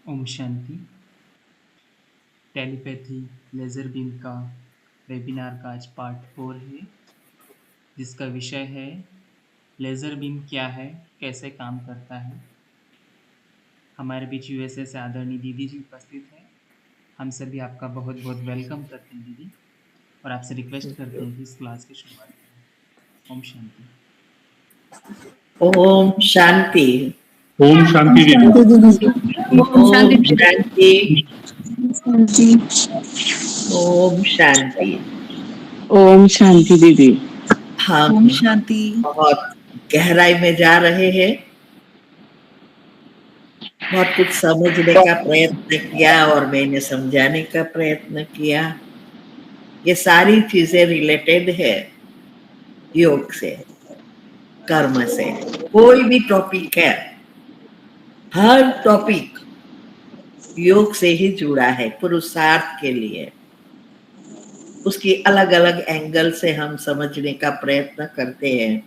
Om Shanti. Telepathy laser beam का webinar का आज पार्ट 4 है, जिसका विषय है लेज़र बीम क्या है, कैसे काम करता है। हमारे बीच यूएसए से आदरणीय दीदी जी उपस्थित हैं। हम सभी आपका बहुत बहुत वेलकम करते हैं दीदी, और आपसे रिक्वेस्ट करते हैं कि इस क्लास की शुरुआत करें। ओम शांति। ओम शांति। ओम शांति दीदी। ओम शांति। ओम शांति। ओम शांति दीदी। हम शांति बहुत गहराई में जा रहे हैं। बहुत कुछ समझने का प्रयत्न किया और मैंने समझाने का प्रयत्न किया। ये सारी चीजें रिलेटेड है योग से, कर्म से। कोई भी टॉपिक है, हर टॉपिक योग से ही जुड़ा है। पुरुषार्थ के लिए उसकी अलग अलग एंगल से हम समझने का प्रयत्न करते हैं,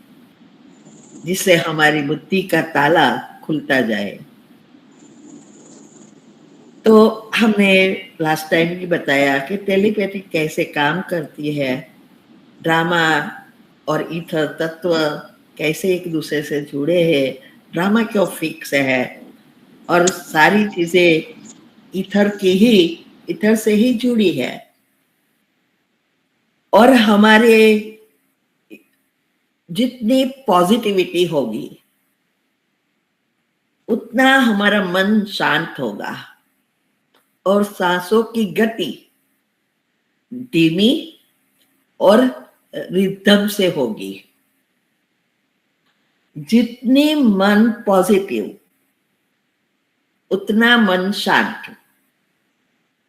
जिससे हमारी बुद्धि का ताला खुलता जाए। तो हमने लास्ट टाइम भी बताया कि टेलीपैथी कैसे काम करती है, ड्रामा और ईथर तत्व कैसे एक दूसरे से जुड़े हैं, ड्रामा क्यों फिक्स है, और सारी चीजें ईथर से ही जुड़ी है। और हमारे जितनी पॉजिटिविटी होगी उतना हमारा मन शांत होगा और सांसों की गति धीमी और रिदम से होगी। जितनी मन पॉजिटिव उतना मन शांत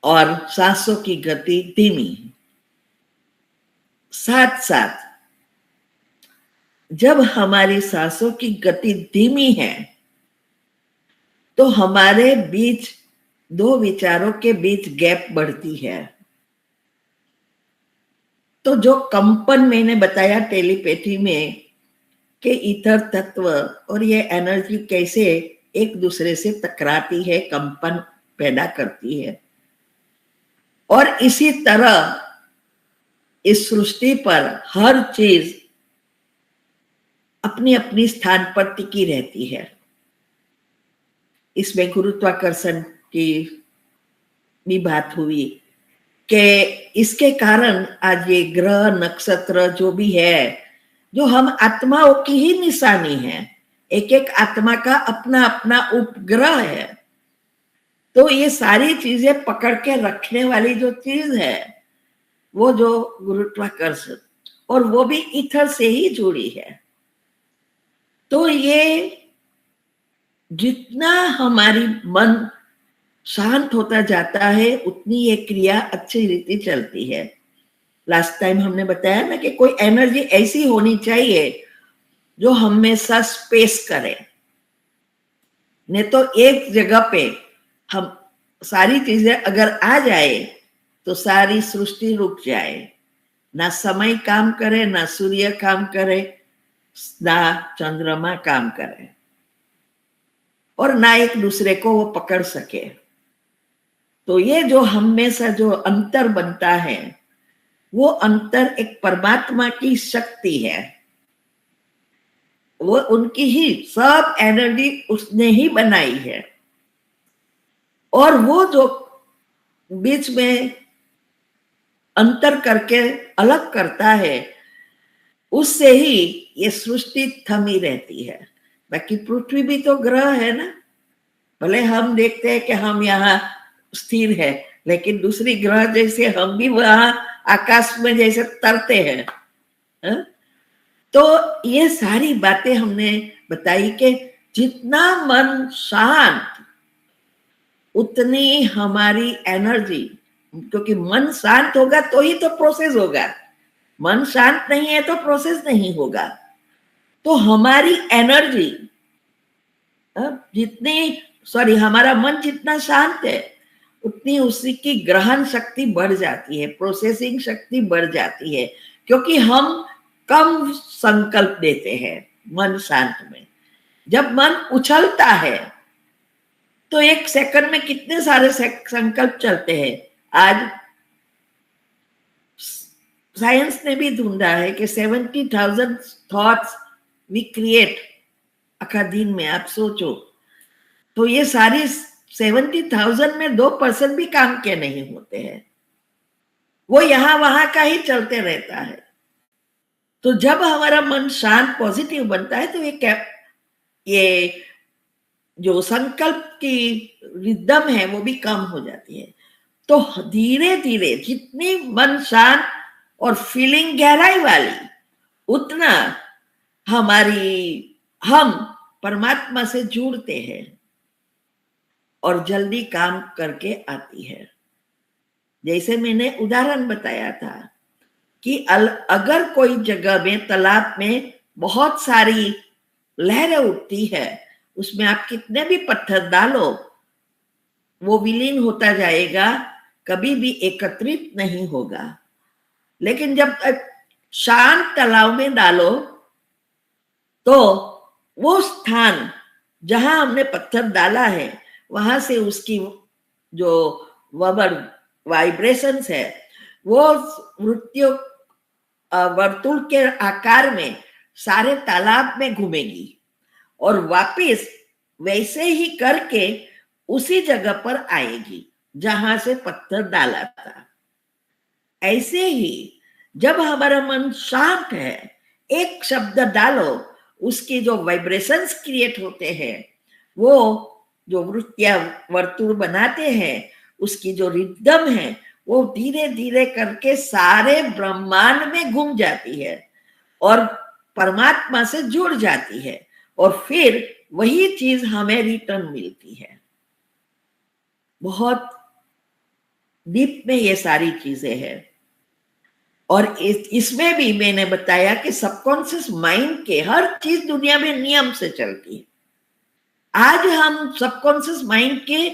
और सांसों की गति धीमी। साथ साथ जब हमारी सांसों की गति धीमी है तो हमारे बीच दो विचारों के बीच गैप बढ़ती है। तो जो कंपन मैंने बताया टेलीपैथी में कि ईथर तत्व और ये एनर्जी कैसे एक दूसरे से टकराती है, कंपन पैदा करती है, और इसी तरह इस सृष्टि पर हर चीज अपनी अपनी स्थान पर टिकी रहती है। इसमें गुरुत्वाकर्षण की भी बात हुई कि इसके कारण आज ये ग्रह नक्षत्र जो भी है, जो हम आत्माओं की ही निशानी है, एक एक आत्मा का अपना अपना उपग्रह है। तो ये सारी चीजें पकड़ के रखने वाली जो चीज है वो जो गुरुत्वाकर्षण, और वो भी ईथर से ही जुड़ी है। तो ये जितना हमारी मन शांत होता जाता है उतनी ये क्रिया अच्छी रीति चलती है। लास्ट टाइम हमने बताया ना कि कोई एनर्जी ऐसी होनी चाहिए जो हमेशा स्पेस करे, नहीं तो एक जगह पे हम सारी चीजें अगर आ जाए तो सारी सृष्टि रुक जाए। ना समय काम करे, ना सूर्य काम करे, ना चंद्रमा काम करे, और ना एक दूसरे को वो पकड़ सके। तो ये जो हमेशा जो अंतर बनता है वो अंतर एक परमात्मा की शक्ति है। वो उनकी ही सब एनर्जी उसने ही बनाई है, और वो जो बीच में अंतर करके अलग करता है उससे ही ये सृष्टि थमी रहती है। बाकी पृथ्वी भी तो ग्रह है ना, भले हम देखते हैं कि हम यहाँ स्थिर है, लेकिन दूसरी ग्रह जैसे हम भी वहां आकाश में जैसे तरते हैं। तो ये सारी बातें हमने बताई कि जितना मन शांत उतनी हमारी एनर्जी, क्योंकि मन शांत होगा तो ही तो प्रोसेस होगा, मन शांत नहीं है तो प्रोसेस नहीं होगा। तो हमारी एनर्जी हमारा मन जितना शांत है उतनी उसी की ग्रहण शक्ति बढ़ जाती है, प्रोसेसिंग शक्ति बढ़ जाती है, क्योंकि हम कम संकल्प देते हैं मन शांत में। जब मन उछलता है तो एक सेकंड में कितने सारे संकल्प चलते हैं। आज साइंस ने भी ढूंढा है कि 70,000 थॉट्स वी क्रिएट आखा दिन में। आप सोचो तो ये सारी 70,000 में 2% भी काम के नहीं होते हैं, वो यहां वहां का ही चलते रहता है। तो जब हमारा मन शांत पॉजिटिव बनता है तो ये जो संकल्प की रिदम है वो भी कम हो जाती है। तो धीरे धीरे जितनी मन शांत और फीलिंग गहराई वाली, उतना हम परमात्मा से जुड़ते हैं और जल्दी काम करके आती है। जैसे मैंने उदाहरण बताया था कि अगर कोई जगह में तालाब में बहुत सारी लहरें उठती है, उसमें आप कितने भी पत्थर डालो वो विलीन होता जाएगा, कभी भी एकत्रित नहीं होगा। लेकिन जब शांत तालाब में डालो तो वो स्थान जहां हमने पत्थर डाला है वहां से उसकी जो वाइब्रेशंस है वो मृत्यु वर्तुल के आकार में सारे तालाब में घूमेगी और वापिस वैसे ही करके उसी जगह पर आएगी जहां से पत्थर डाला था। ऐसे ही जब हमारा मन शांत है, एक शब्द डालो, उसके जो वाइब्रेशंस क्रिएट होते हैं, वो जो वृत्तियां वर्तुल बनाते हैं, उसकी जो रिदम है वो धीरे धीरे करके सारे ब्रह्मांड में घूम जाती है और परमात्मा से जुड़ जाती है और फिर वही चीज हमें रिटर्न मिलती है। बहुत डीप में ये सारी चीजें हैं। और इसमें भी मैंने बताया कि सबकॉन्शियस माइंड के हर चीज दुनिया में नियम से चलती है। आज हम सबकॉन्शियस माइंड के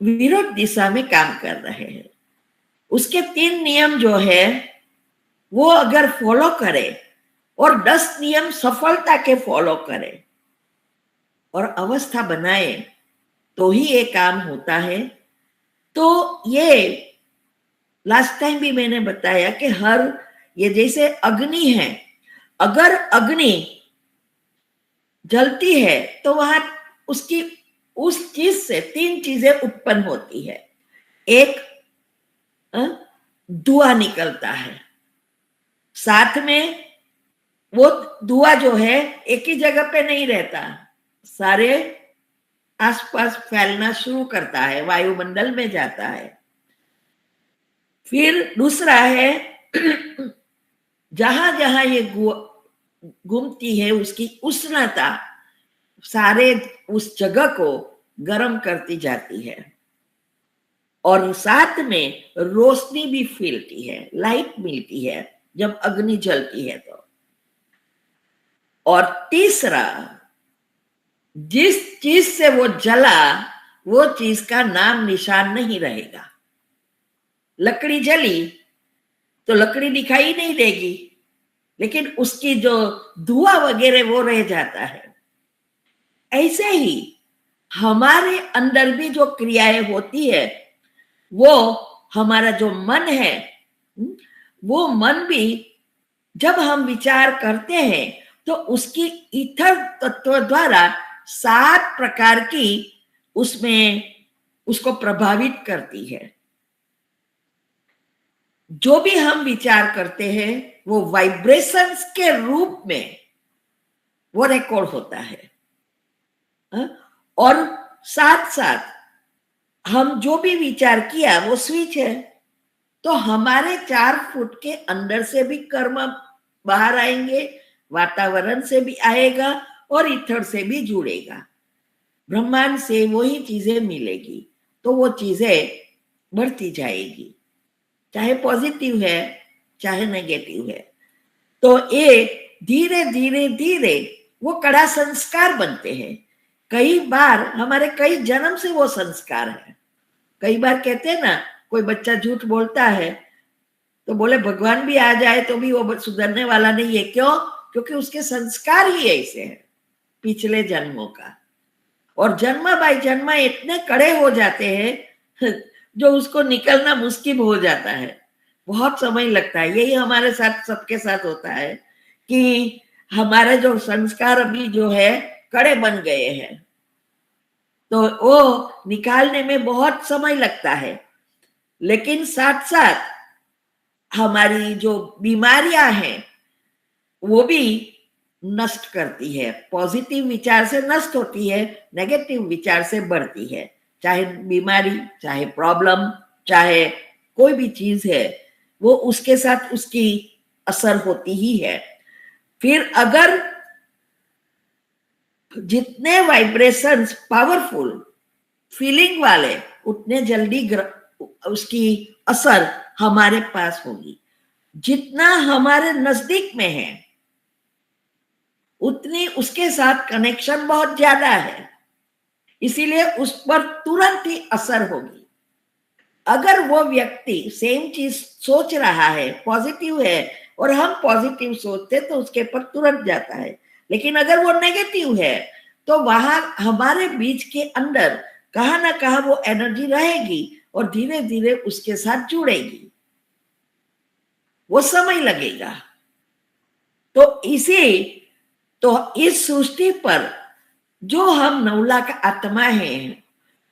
विरुद्ध दिशा में काम कर रहे हैं। उसके 3 नियम जो है वो अगर फॉलो करे और 10 नियम सफलता के फॉलो करे और अवस्था बनाए तो ही ये काम होता है। तो ये लास्ट टाइम भी मैंने बताया कि ये जैसे अग्नि है, अगर अग्नि जलती है तो वहां उस चीज से 3 चीजें उत्पन्न होती है। एक धुआं निकलता है, साथ में वो धुआं जो है एक ही जगह पे नहीं रहता, सारे आसपास फैलना शुरू करता है, वायुमंडल में जाता है। फिर दूसरा है जहां जहां ये घूमती है उसकी उष्णता सारे उस जगह को गर्म करती जाती है और साथ में रोशनी भी फैलती है, लाइट मिलती है जब अग्नि जलती है तो। और तीसरा, जिस चीज से वो जला वो चीज का नाम निशान नहीं रहेगा। लकड़ी जली तो लकड़ी दिखाई नहीं देगी, लेकिन उसकी जो धुआं वगैरह वो रह जाता है। ऐसे ही हमारे अंदर भी जो क्रियाएं होती है, वो हमारा जो मन है, वो मन भी जब हम विचार करते हैं तो उसकी ईथर तत्व द्वारा 7 प्रकार की उसमें उसको प्रभावित करती है। जो भी हम विचार करते हैं वो वाइब्रेशंस के रूप में वो रिकॉर्ड होता है। और साथ साथ हम जो भी विचार किया वो स्विच है, तो हमारे 4 फुट के अंदर से भी कर्म बाहर आएंगे, वातावरण से भी आएगा और ईथर से भी जुड़ेगा, ब्रह्मांड से वही चीजें मिलेगी। तो वो चीजें बढ़ती जाएगी, चाहे पॉजिटिव है चाहे नेगेटिव है। तो ये धीरे धीरे धीरे वो कड़ा संस्कार बनते हैं। कई बार हमारे कई जन्म से वो संस्कार है। कई बार कहते हैं ना, कोई बच्चा झूठ बोलता है तो बोले भगवान भी आ जाए तो भी वो सुधरने वाला नहीं है। क्यों? क्योंकि उसके संस्कार ही ऐसे हैं पिछले जन्मों का। और जन्म बाय जन्म इतने कड़े हो जाते हैं जो उसको निकलना मुश्किल हो जाता है, बहुत समय लगता है। यही हमारे साथ सबके साथ होता है कि हमारे जो संस्कार अभी जो है कड़े बन गए हैं, तो वो निकालने में बहुत समय लगता है। लेकिन साथ साथ हमारी जो बीमारियां हैं वो भी नष्ट करती है। पॉजिटिव विचार से नष्ट होती है, नेगेटिव विचार से बढ़ती है। चाहे बीमारी, चाहे प्रॉब्लम, चाहे कोई भी चीज है, वो उसके साथ उसकी असर होती ही है। फिर अगर जितने वाइब्रेशंस पावरफुल फीलिंग वाले, उतने जल्दी उसकी असर हमारे पास होगी। जितना हमारे नजदीक में है उतनी उसके साथ कनेक्शन बहुत ज्यादा है, इसीलिए उस पर तुरंत ही असर होगी। अगर वो व्यक्ति सेम चीज सोच रहा है, पॉजिटिव है, और हम पॉजिटिव सोचते तो उसके पर तुरंत जाता है। लेकिन अगर वो नेगेटिव है तो वहां हमारे बीच के अंदर कहाँ ना कहाँ वो एनर्जी रहेगी और धीरे धीरे उसके साथ जुड़ेगी। वो समय लगेगा। तो इस सृष्टि पर जो हम 9 लाख आत्मा हैं,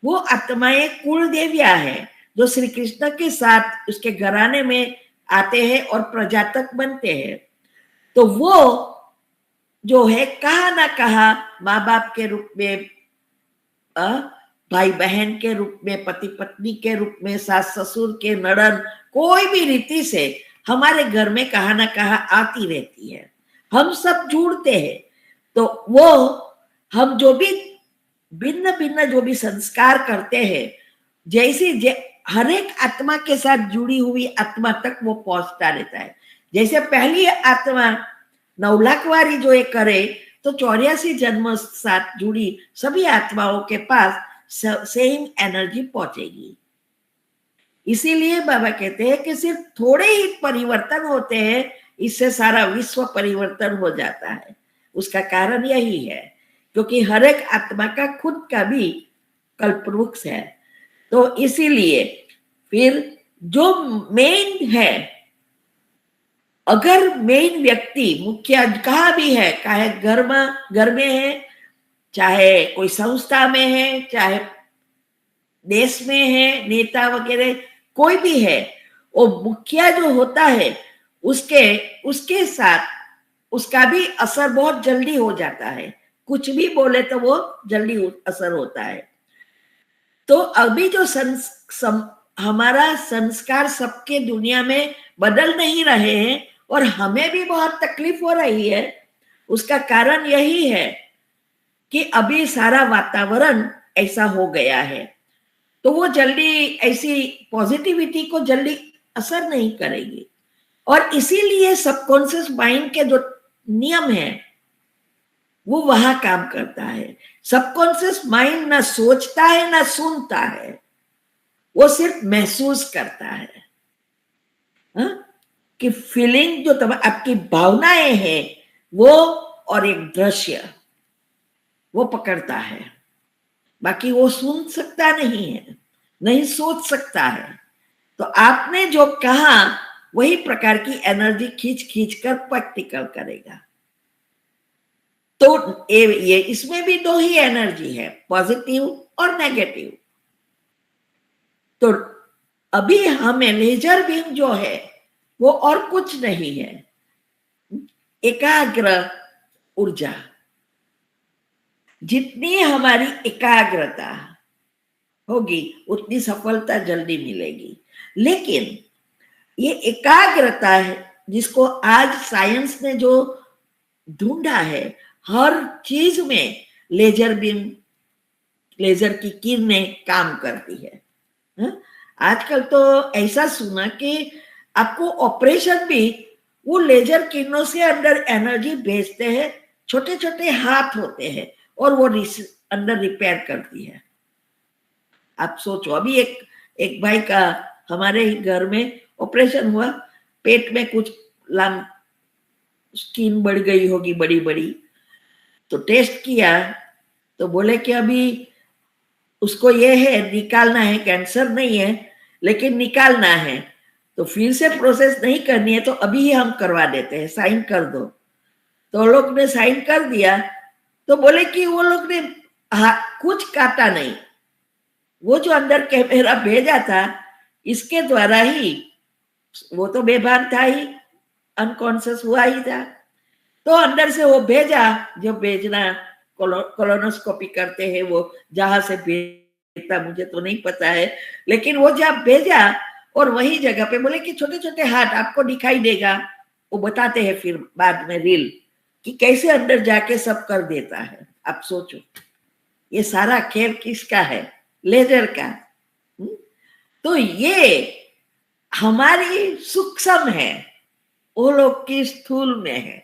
वो आत्माएं कुल देवियां हैं जो श्री कृष्ण के साथ उसके घराने में आते हैं और प्रजातक बनते हैं। तो वो जो है कहाँ ना कहाँ माँ बाप के रूप में, भाई बहन के रूप में, पति पत्नी के रूप में, सास ससुर के, नड़न, कोई भी रीति से हमारे घर में कहाँ ना कहाँ आती रहती है। हम सब जुड़ते हैं। तो वो हम जो भी भिन्न भिन्न जो भी संस्कार करते हैं, हर एक आत्मा के साथ जुड़ी हुई आत्मा तक वो पहुंचता रहता है। जैसे पहली आत्मा 9 लाख वारी जो ये करे तो 84 जन्म साथ जुड़ी सभी आत्माओं के पास सेम एनर्जी पहुंचेगी। इसीलिए बाबा कहते हैं कि सिर्फ थोड़े ही परिवर्तन होते हैं, इससे सारा विश्व परिवर्तन हो जाता है। उसका कारण यही है क्योंकि हर एक आत्मा का खुद का भी कल्पवृक्ष है। तो इसीलिए फिर जो मेन है, अगर मेन व्यक्ति मुख्य कहाँ भी है, चाहे घर में है, चाहे कोई संस्था में है, चाहे देश में है, नेता वगैरह कोई भी है, वो मुखिया जो होता है उसके साथ उसका भी असर बहुत जल्दी हो जाता है। कुछ भी बोले तो वो जल्दी असर होता है। तो अभी जो हमारा संस्कार सबके दुनिया में बदल नहीं रहे हैं और हमें भी बहुत तकलीफ हो रही है, उसका कारण यही है कि अभी सारा वातावरण ऐसा हो गया है। तो वो जल्दी ऐसी पॉजिटिविटी को जल्दी असर नहीं करेगी। और इसीलिए सबकॉन्शियस माइंड के जो नियम है वो वहां काम करता है। सबकॉन्शियस माइंड ना सोचता है ना सुनता है, वो सिर्फ महसूस करता है। कि फीलिंग जो आपकी भावनाएं हैं वो और एक दृश्य वो पकड़ता है, बाकी वो सुन सकता नहीं है, नहीं सोच सकता है। तो आपने जो कहा वही प्रकार की एनर्जी खींच खींच कर प्रैक्टिकल करेगा। तो ये इसमें भी 2 ही एनर्जी है, पॉजिटिव और नेगेटिव। तो अभी हमें लेजर बीम जो है वो और कुछ नहीं है, एकाग्र ऊर्जा। जितनी हमारी एकाग्रता होगी उतनी सफलता जल्दी मिलेगी। लेकिन ये एकाग्रता है जिसको आज साइंस ने जो ढूंढा है, हर चीज में लेजर बीम, लेजर की किरणें काम करती है। आजकल तो ऐसा सुना कि आपको ऑपरेशन भी वो लेजर किरणों से अंदर एनर्जी भेजते हैं, छोटे छोटे हाथ होते हैं और वो अंदर रिपेयर करती है। आप सोचो, अभी एक भाई का हमारे ही घर में ऑपरेशन हुआ, पेट में कुछ स्किन बढ़ गई होगी बड़ी बड़ी, तो टेस्ट किया तो बोले कि अभी उसको ये है निकालना है, कैंसर नहीं है लेकिन निकालना है, तो फिर से प्रोसेस नहीं करनी है तो अभी ही हम करवा देते हैं, साइन कर दो। तो लोग ने साइन कर दिया। तो बोले कि वो लोग ने कुछ काटा नहीं, वो जो अंदर कैमरा भेजा था इसके द्वारा ही, वो तो बेभान था ही, अनकॉन्शियस हुआ ही था, तो अंदर से वो भेजा, जो भेजना कोलोनोस्कोपी करते हैं वो जहां से भेजता मुझे तो नहीं पता है, लेकिन वो जब भेजा और वही जगह पे बोले कि छोटे छोटे हाथ आपको दिखाई देगा, वो बताते हैं फिर बाद में रील कि कैसे अंदर जाके सब कर देता है। आप सोचो ये सारा खेल किसका है? लेजर का। तो ये हमारी सूक्ष्म है, वो लोग की स्थूल में है,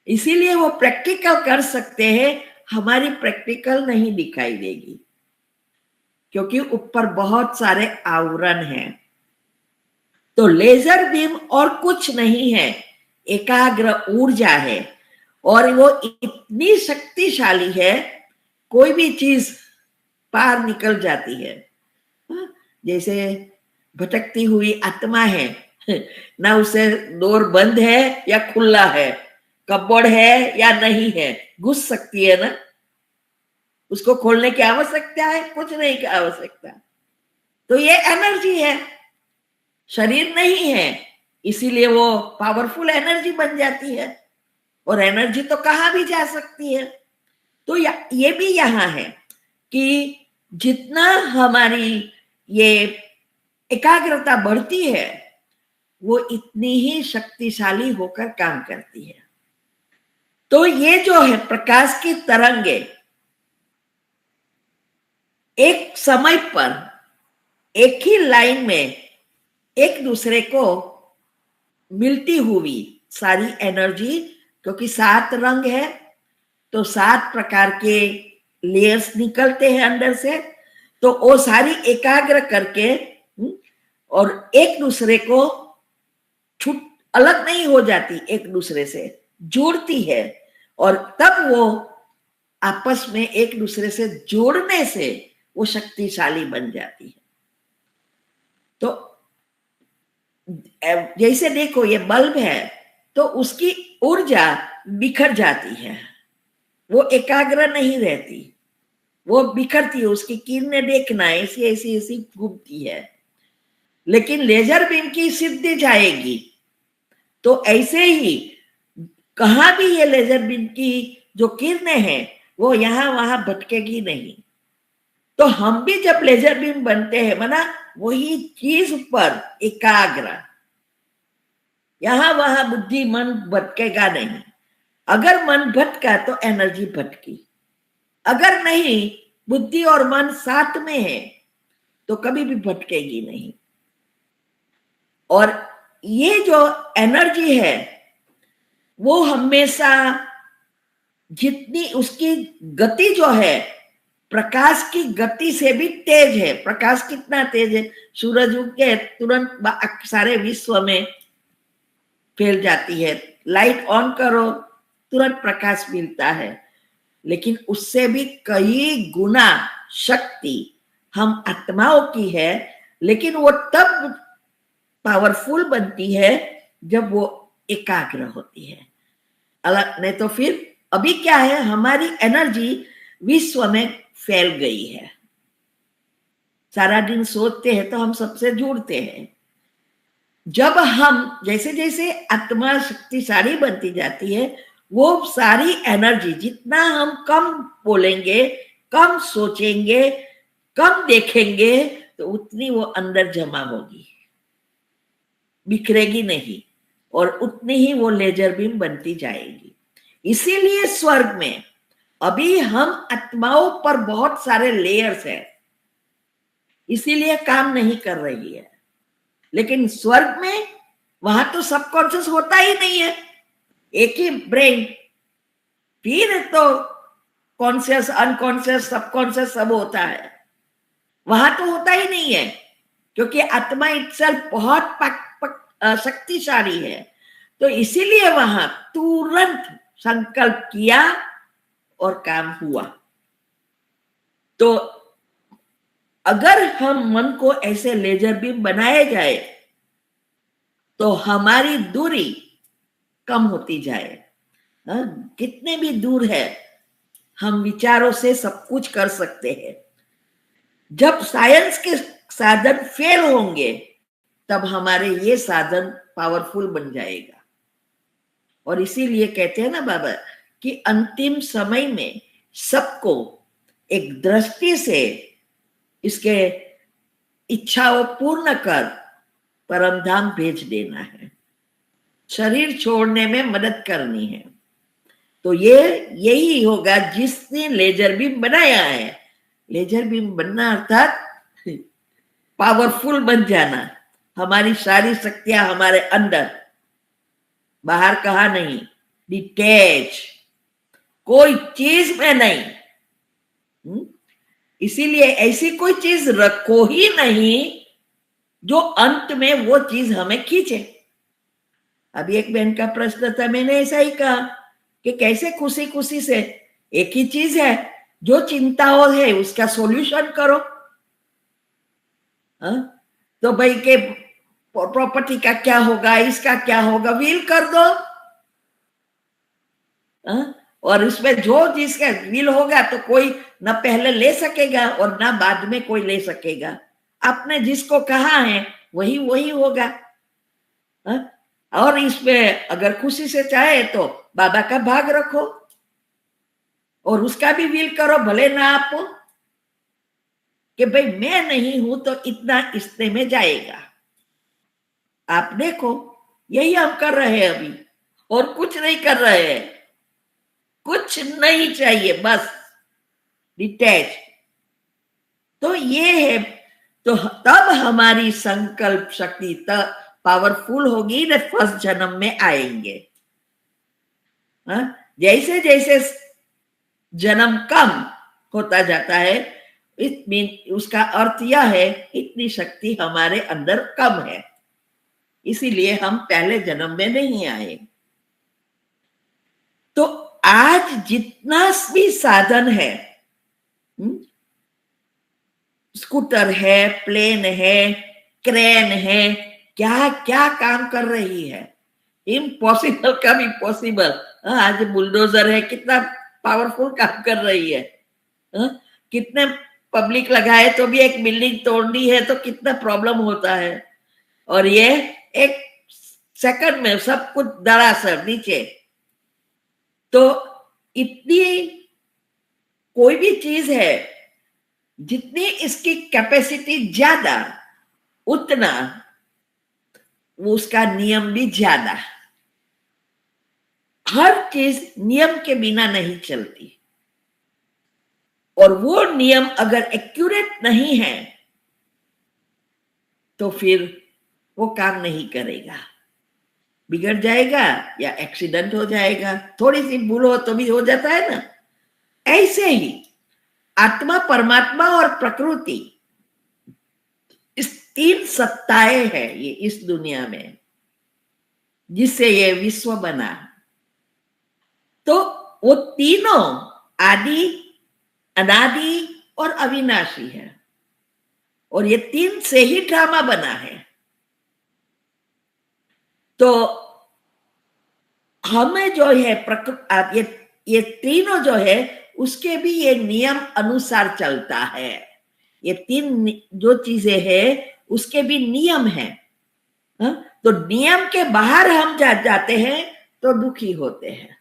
इसीलिए वो प्रैक्टिकल कर सकते हैं, हमारी प्रैक्टिकल नहीं दिखाई देगी क्योंकि ऊपर बहुत सारे आवरण हैं। तो लेजर बीम और कुछ नहीं है, एकाग्र ऊर्जा है, और वो इतनी शक्तिशाली है कोई भी चीज पार निकल जाती है। जैसे भटकती हुई आत्मा है ना, उसे डोर बंद है या खुला है, कपबोर्ड है या नहीं है, घुस सकती है ना, उसको खोलने की आवश्यकता है? कुछ नहीं की आवश्यकता। तो ये एनर्जी है, शरीर नहीं है, इसीलिए वो पावरफुल एनर्जी बन जाती है, और एनर्जी तो कहां भी जा सकती है। तो ये भी यहां है कि जितना हमारी ये एकाग्रता बढ़ती है वो इतनी ही शक्तिशाली होकर काम करती है। तो ये जो है प्रकाश की तरंगे एक समय पर एक ही लाइन में एक दूसरे को मिलती हुई सारी एनर्जी, क्योंकि 7 रंग है तो 7 प्रकार के लेयर्स निकलते हैं अंदर से, तो वो सारी एकाग्र करके और एक दूसरे को छूट अलग नहीं हो जाती, एक दूसरे से जोड़ती है, और तब वो आपस में एक दूसरे से जोड़ने से वो शक्तिशाली बन जाती है। तो जैसे देखो ये बल्ब है तो उसकी ऊर्जा बिखर जाती है, वो एकाग्र नहीं रहती, वो बिखरती है, उसकी किरणें देखना ऐसी ऐसी ऐसी घूमती है। लेकिन लेजर बीम की सिद्धि जाएगी तो ऐसे ही कहां भी ये लेजर बीम की जो किरणें हैं वो यहां वहां भटकेगी नहीं। तो हम भी जब लेजर बीम बनते हैं मना वही चीज पर एकाग्र, यहां वहां बुद्धि मन भटकेगा नहीं। अगर मन भटका तो एनर्जी भटकी, अगर नहीं बुद्धि और मन साथ में है तो कभी भी भटकेगी नहीं। और ये जो एनर्जी है वो हमेशा जितनी उसकी गति जो है प्रकाश की गति से भी तेज है। प्रकाश कितना तेज है, सूरज उग के तुरंत सारे विश्व में फैल जाती है, लाइट ऑन करो तुरंत प्रकाश मिलता है, लेकिन उससे भी कई गुना शक्ति हम आत्माओं की है, लेकिन वो तब पावरफुल बनती है जब वो एकाग्र होती है। अलग नहीं तो फिर अभी क्या है, हमारी एनर्जी विश्व में फैल गई है, सारा दिन सोचते हैं तो हम सबसे जुड़ते हैं। जब हम जैसे जैसे आत्मा शक्तिशाली बनती जाती है वो सारी एनर्जी जितना हम कम बोलेंगे, कम सोचेंगे, कम देखेंगे तो उतनी वो अंदर जमा होगी, बिखरेगी नहीं, और उतनी ही वो लेजर बीम बनती जाएगी। इसीलिए स्वर्ग में अभी हम आत्माओं पर बहुत सारे लेयर्स हैं, इसीलिए काम नहीं कर रही है। लेकिन स्वर्ग में वहां तो सबकॉन्शियस होता ही नहीं है, एक ही ब्रेन, फिर तो कॉन्शियस अनकॉन्शियस सबकॉन्शियस सब होता है, वहां तो होता ही नहीं है क्योंकि आत्मा इटसेल्फ बहुत शक्तिशाली है। तो इसीलिए वहां तुरंत संकल्प किया और काम हुआ। तो अगर हम मन को ऐसे लेजर बीम बनाए जाए तो हमारी दूरी कम होती जाए। कितने भी दूर है हम विचारों से सब कुछ कर सकते हैं। जब साइंस के साधन फेल होंगे तब हमारे ये साधन पावरफुल बन जाएगा। और इसीलिए कहते हैं ना बाबा कि अंतिम समय में सबको एक दृष्टि से इसके इच्छाओं पूर्ण कर परमधाम भेज देना है, शरीर छोड़ने में मदद करनी है। तो ये यही होगा जिसने लेजर बीम बनाया है। लेजर बीम बनना अर्थात पावरफुल बन जाना, हमारी सारी शक्तियां हमारे अंदर, बाहर कहा नहीं, डिटैच, कोई चीज में नहीं। इसीलिए ऐसी कोई चीज रखो ही नहीं जो अंत में वो चीज हमें खींचे। अभी एक बहन का प्रश्न था, मैंने ऐसा ही कहा कि कैसे खुशी खुशी से, एक ही चीज है, जो चिंताओं है उसका सॉल्यूशन करो। तो भाई के प्रॉपर्टी का क्या होगा, इसका क्या होगा, विल कर दो। और इसमें जो जिसका विल होगा तो कोई ना पहले ले सकेगा और ना बाद में कोई ले सकेगा। आपने जिसको कहा है वही वही होगा। और इसमें अगर खुशी से चाहे तो बाबा का भाग रखो और उसका भी विल करो, भले ना आपको कि भाई मैं नहीं हूं तो इतना इतने में जाएगा। आप देखो, यही हम कर रहे हैं अभी, और कुछ नहीं कर रहे हैं, कुछ नहीं चाहिए, बस डिटैच। तो ये है, तो तब हमारी संकल्प शक्ति तब पावरफुल होगी ना, फर्स्ट जन्म में आएंगे। जैसे जैसे जन्म कम होता जाता है, उसका अर्थ यह है इतनी शक्ति हमारे अंदर कम है, इसीलिए हम पहले जन्म में नहीं आए। तो आज जितना भी साधन है, स्कूटर है, प्लेन है, क्रेन है, क्या क्या काम कर रही है, इम्पॉसिबल का भी पॉसिबल। आज बुलडोजर है, कितना पावरफुल काम कर रही है। कितने पब्लिक लगाए तो भी एक बिल्डिंग तोड़नी है तो कितना प्रॉब्लम होता है, और ये एक सेकंड में सब कुछ दरासर नीचे। तो इतनी कोई भी चीज है, जितनी इसकी कैपेसिटी ज्यादा उतना उसका नियम भी ज्यादा। हर चीज नियम के बिना नहीं चलती, और वो नियम अगर एक्यूरेट नहीं है तो फिर वो काम नहीं करेगा, बिगड़ जाएगा या एक्सीडेंट हो जाएगा। थोड़ी सी भूल हो तो भी हो जाता है ना। ऐसे ही आत्मा, परमात्मा और प्रकृति, इस तीन सत्ताएं हैं ये इस दुनिया में, जिससे ये विश्व बना। तो वो तीनों आदि, अनादि और अविनाशी है, और ये तीन से ही ड्रामा बना है। तो हमें जो है ये तीनों जो है उसके भी ये नियम अनुसार चलता है। ये तीन जो चीजें हैं उसके भी नियम हैं। तो नियम के बाहर हम जाते हैं तो दुखी होते हैं,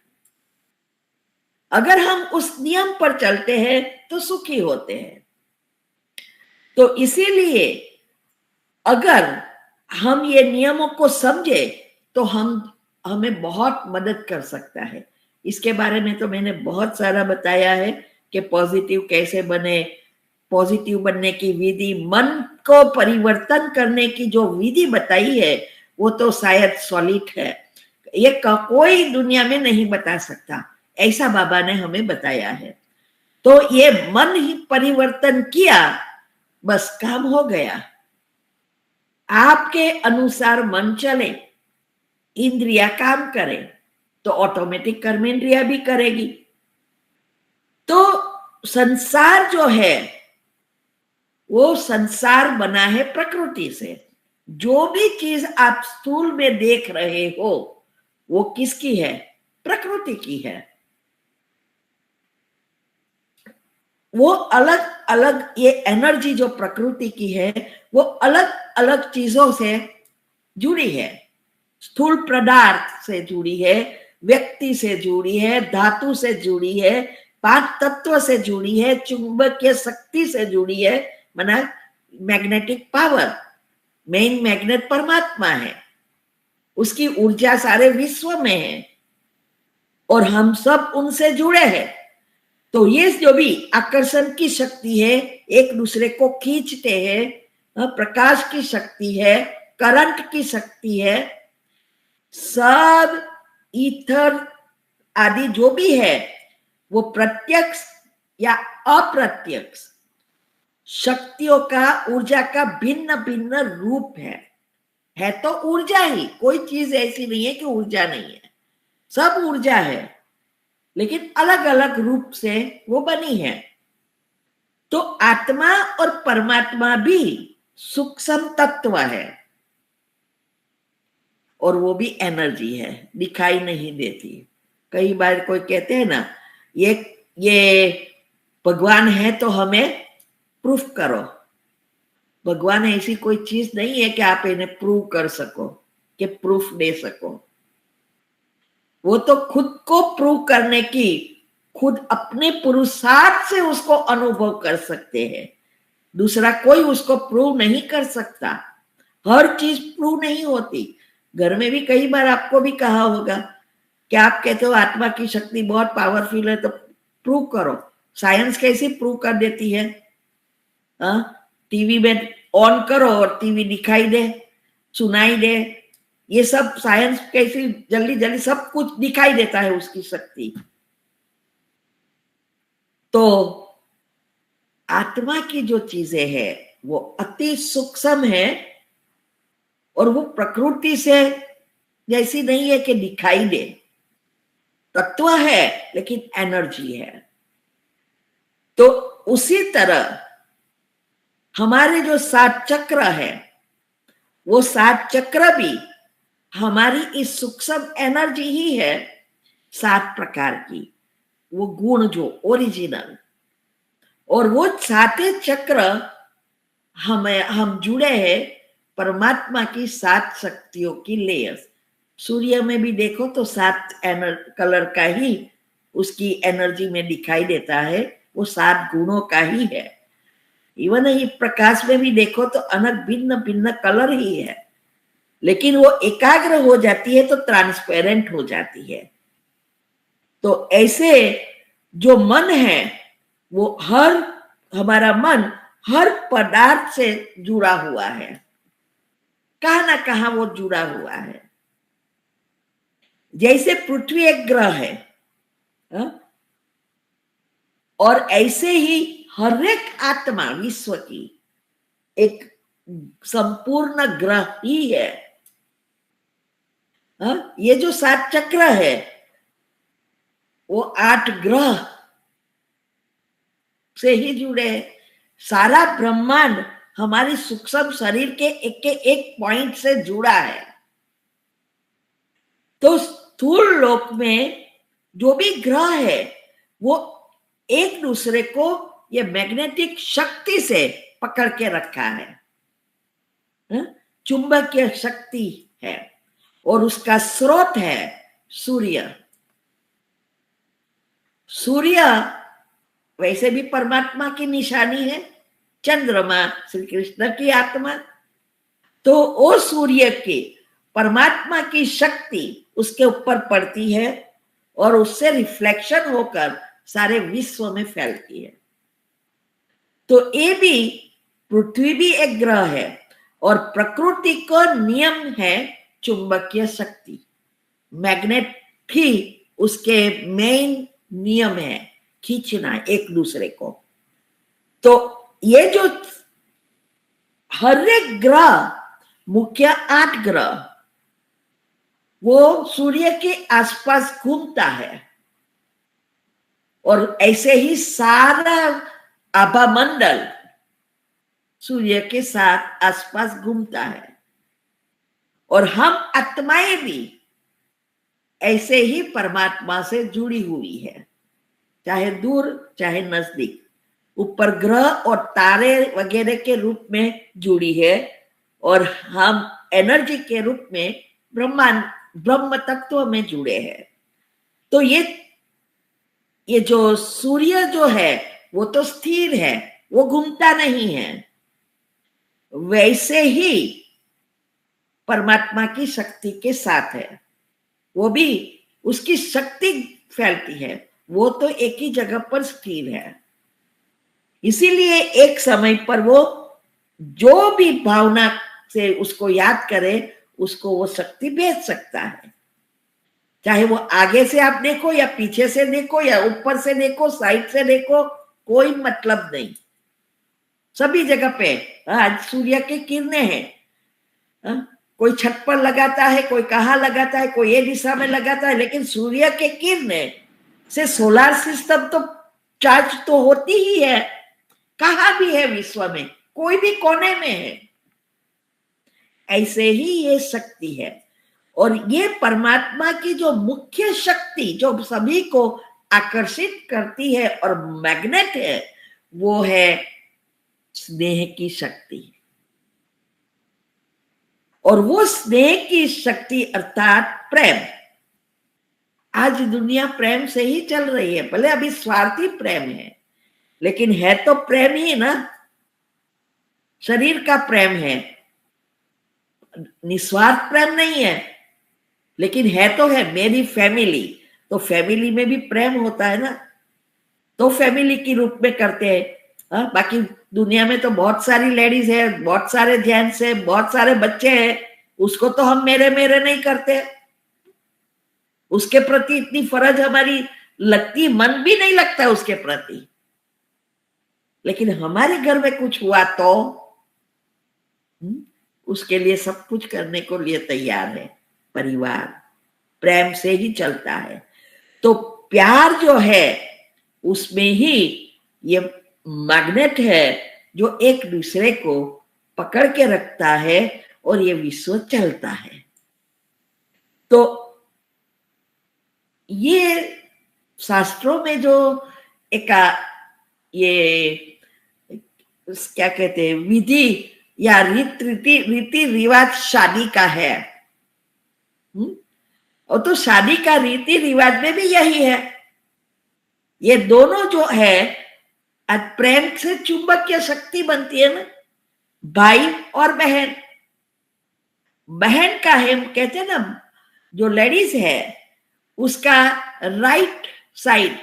अगर हम उस नियम पर चलते हैं तो सुखी होते हैं। तो इसीलिए अगर हम ये नियमों को समझे तो हमें बहुत मदद कर सकता है। इसके बारे में तो मैंने बहुत सारा बताया है कि पॉजिटिव कैसे बने, पॉजिटिव बनने की विधि, मन को परिवर्तन करने की जो विधि बताई है वो तो शायद सॉलिड है, ये कोई दुनिया में नहीं बता सकता, ऐसा बाबा ने हमें बताया है। तो ये मन ही परिवर्तन किया, बस काम हो गया। आपके अनुसार मन चले, इंद्रिया काम करे तो ऑटोमेटिक कर्मेंद्रिया भी करेगी। तो संसार जो है वो संसार बना है प्रकृति से। जो भी चीज आप स्थूल में देख रहे हो वो किसकी है? प्रकृति की है। वो अलग अलग, ये एनर्जी जो प्रकृति की है वो अलग अलग चीजों से जुड़ी है। स्थूल पदार्थ से जुड़ी है, व्यक्ति से जुड़ी है, धातु से जुड़ी है, 5 तत्व से जुड़ी है, चुंबकीय शक्ति से जुड़ी है, माना मैग्नेटिक पावर। मेन मैग्नेट परमात्मा है, उसकी ऊर्जा सारे विश्व में है और हम सब उनसे जुड़े हैं। तो ये जो भी आकर्षण की शक्ति है, एक दूसरे को खींचते हैं, प्रकाश की शक्ति है, करंट की शक्ति है, सब ईथर आदि जो भी है वो प्रत्यक्ष या अप्रत्यक्ष शक्तियों का, ऊर्जा का भिन्न भिन्न रूप है तो ऊर्जा ही। कोई चीज ऐसी नहीं है कि ऊर्जा नहीं है, सब ऊर्जा है, लेकिन अलग अलग रूप से वो बनी है। तो आत्मा और परमात्मा भी सूक्ष्म तत्व है और वो भी एनर्जी है, दिखाई नहीं देती। कई बार कोई कहते हैं ना, ये भगवान है तो हमें प्रूफ करो। भगवान ऐसी कोई चीज नहीं है कि आप इन्हें प्रूव कर सको, कि प्रूफ दे सको। वो तो खुद को प्रूव करने की, खुद अपने पुरुषार्थ से उसको अनुभव कर सकते हैं। दूसरा कोई उसको प्रूव नहीं कर सकता। हर चीज प्रूव नहीं होती। घर में भी कई बार आपको भी कहा होगा कि आप कहते हो आत्मा की शक्ति बहुत पावरफुल है तो प्रूव करो। साइंस कैसे प्रूव कर देती है? टीवी में ऑन करो और टीवी दिखाई दे, सुनाई दे, ये सब साइंस कैसे जल्दी जल्दी सब कुछ दिखाई देता है उसकी शक्ति। तो आत्मा की जो चीजें हैं वो अति सूक्ष्म है और वो प्रकृति से जैसी नहीं है कि दिखाई दे। तत्व है लेकिन एनर्जी है। तो उसी तरह हमारे जो 7 चक्र है वो 7 चक्र भी हमारी इस सूक्ष्म एनर्जी ही है, 7 प्रकार की, वो गुण जो ओरिजिनल। और वो 7 चक्र हम जुड़े हैं परमात्मा की 7 शक्तियों की लेयर्स। सूर्य में भी देखो तो 7 कलर का ही उसकी एनर्जी में दिखाई देता है, वो 7 गुणों का ही है। इवन ये प्रकाश में भी देखो तो अनेक भिन्न भिन्न कलर ही है, लेकिन वो एकाग्र हो जाती है तो ट्रांसपेरेंट हो जाती है। तो ऐसे जो मन है वो हमारा मन हर पदार्थ से जुड़ा हुआ है, कहाँ ना कहाँ वो जुड़ा हुआ है। जैसे पृथ्वी एक ग्रह है, और ऐसे ही हर एक आत्मा विश्व की एक संपूर्ण ग्रह ही है। ये जो 7 चक्र है वो 8 ग्रह से ही जुड़े हैं। सारा ब्रह्मांड हमारी सूक्ष्म शरीर के एक पॉइंट से जुड़ा है। तो स्थूल लोक में जो भी ग्रह है वो एक दूसरे को ये मैग्नेटिक शक्ति से पकड़ के रखा है, चुंबकीय शक्ति है, और उसका स्रोत है सूर्य। सूर्य वैसे भी परमात्मा की निशानी है, चंद्रमा श्री कृष्ण की आत्मा। तो वो सूर्य की परमात्मा की शक्ति उसके ऊपर पड़ती है और उससे रिफ्लेक्शन होकर सारे विश्व में फैलती है। तो ये भी, पृथ्वी भी एक ग्रह है और प्रकृति का नियम है चुंबकीय शक्ति। मैग्नेट भी उसके मेन नियम है, खींचना एक दूसरे को। तो ये जो हर एक ग्रह, मुख्य 8 ग्रह, वो सूर्य के आसपास घूमता है और ऐसे ही सारा आभामंडल सूर्य के साथ आसपास घूमता है। और हम आत्माएं भी ऐसे ही परमात्मा से जुड़ी हुई है, चाहे दूर चाहे नजदीक, ऊपर ग्रह और तारे वगैरह के रूप में जुड़ी है, और हम एनर्जी के रूप में ब्रह्मांड ब्रह्म तत्व में जुड़े हैं। तो ये जो सूर्य जो है वो तो स्थिर है, वो घूमता नहीं है। वैसे ही परमात्मा की शक्ति के साथ है, वो भी उसकी शक्ति फैलती है, वो तो एक ही जगह पर स्थिर है। इसीलिए एक समय पर वो जो भी भावना से उसको याद करे, उसको वो शक्ति भेज सकता है। चाहे वो आगे से आप देखो या पीछे से देखो या ऊपर से देखो, साइड से देखो, कोई मतलब नहीं, सभी जगह पे आज सूर्य की किरणें हैं। कोई छत पर लगाता है, कोई कहाँ लगाता है, कोई ये दिशा में लगाता है, लेकिन सूर्य के किरणें से सोलर सिस्टम तो चार्ज तो होती ही है, कहाँ भी है विश्व में, कोई भी कोने में है। ऐसे ही ये शक्ति है। और ये परमात्मा की जो मुख्य शक्ति जो सभी को आकर्षित करती है और मैग्नेट है, वो है स्नेह की शक्ति। और वो स्नेह की शक्ति अर्थात प्रेम। आज दुनिया प्रेम से ही चल रही है, भले अभी स्वार्थी प्रेम है, लेकिन है तो प्रेम ही ना। शरीर का प्रेम है, निस्वार्थ प्रेम नहीं है, लेकिन है तो है। मेरी फैमिली, तो फैमिली में भी प्रेम होता है ना, तो फैमिली के रूप में करते हैं। बाकी दुनिया में तो बहुत सारी लेडीज है, बहुत सारे जेंट्स है, बहुत सारे बच्चे हैं, उसको तो हम मेरे मेरे नहीं करते, उसके प्रति इतनी फर्ज हमारी लगती, मन भी नहीं लगता उसके प्रति। लेकिन हमारे घर में कुछ हुआ तो उसके लिए सब कुछ करने को लिए तैयार है। परिवार प्रेम से ही चलता है। तो प्यार जो है उसमें ही ये मैग्नेट है जो एक दूसरे को पकड़ के रखता है और ये विश्व चलता है। तो ये शास्त्रों में जो एक ये क्या कहते हैं, विधि या रीति रिवाज शादी का है। और तो शादी का रीति रिवाज में भी यही है। ये दोनों जो है आज प्रेम से चुंबकीय शक्ति बनती है ना, भाई और बहन। बहन का है कहते हैं ना, जो लेडीज है उसका राइट साइड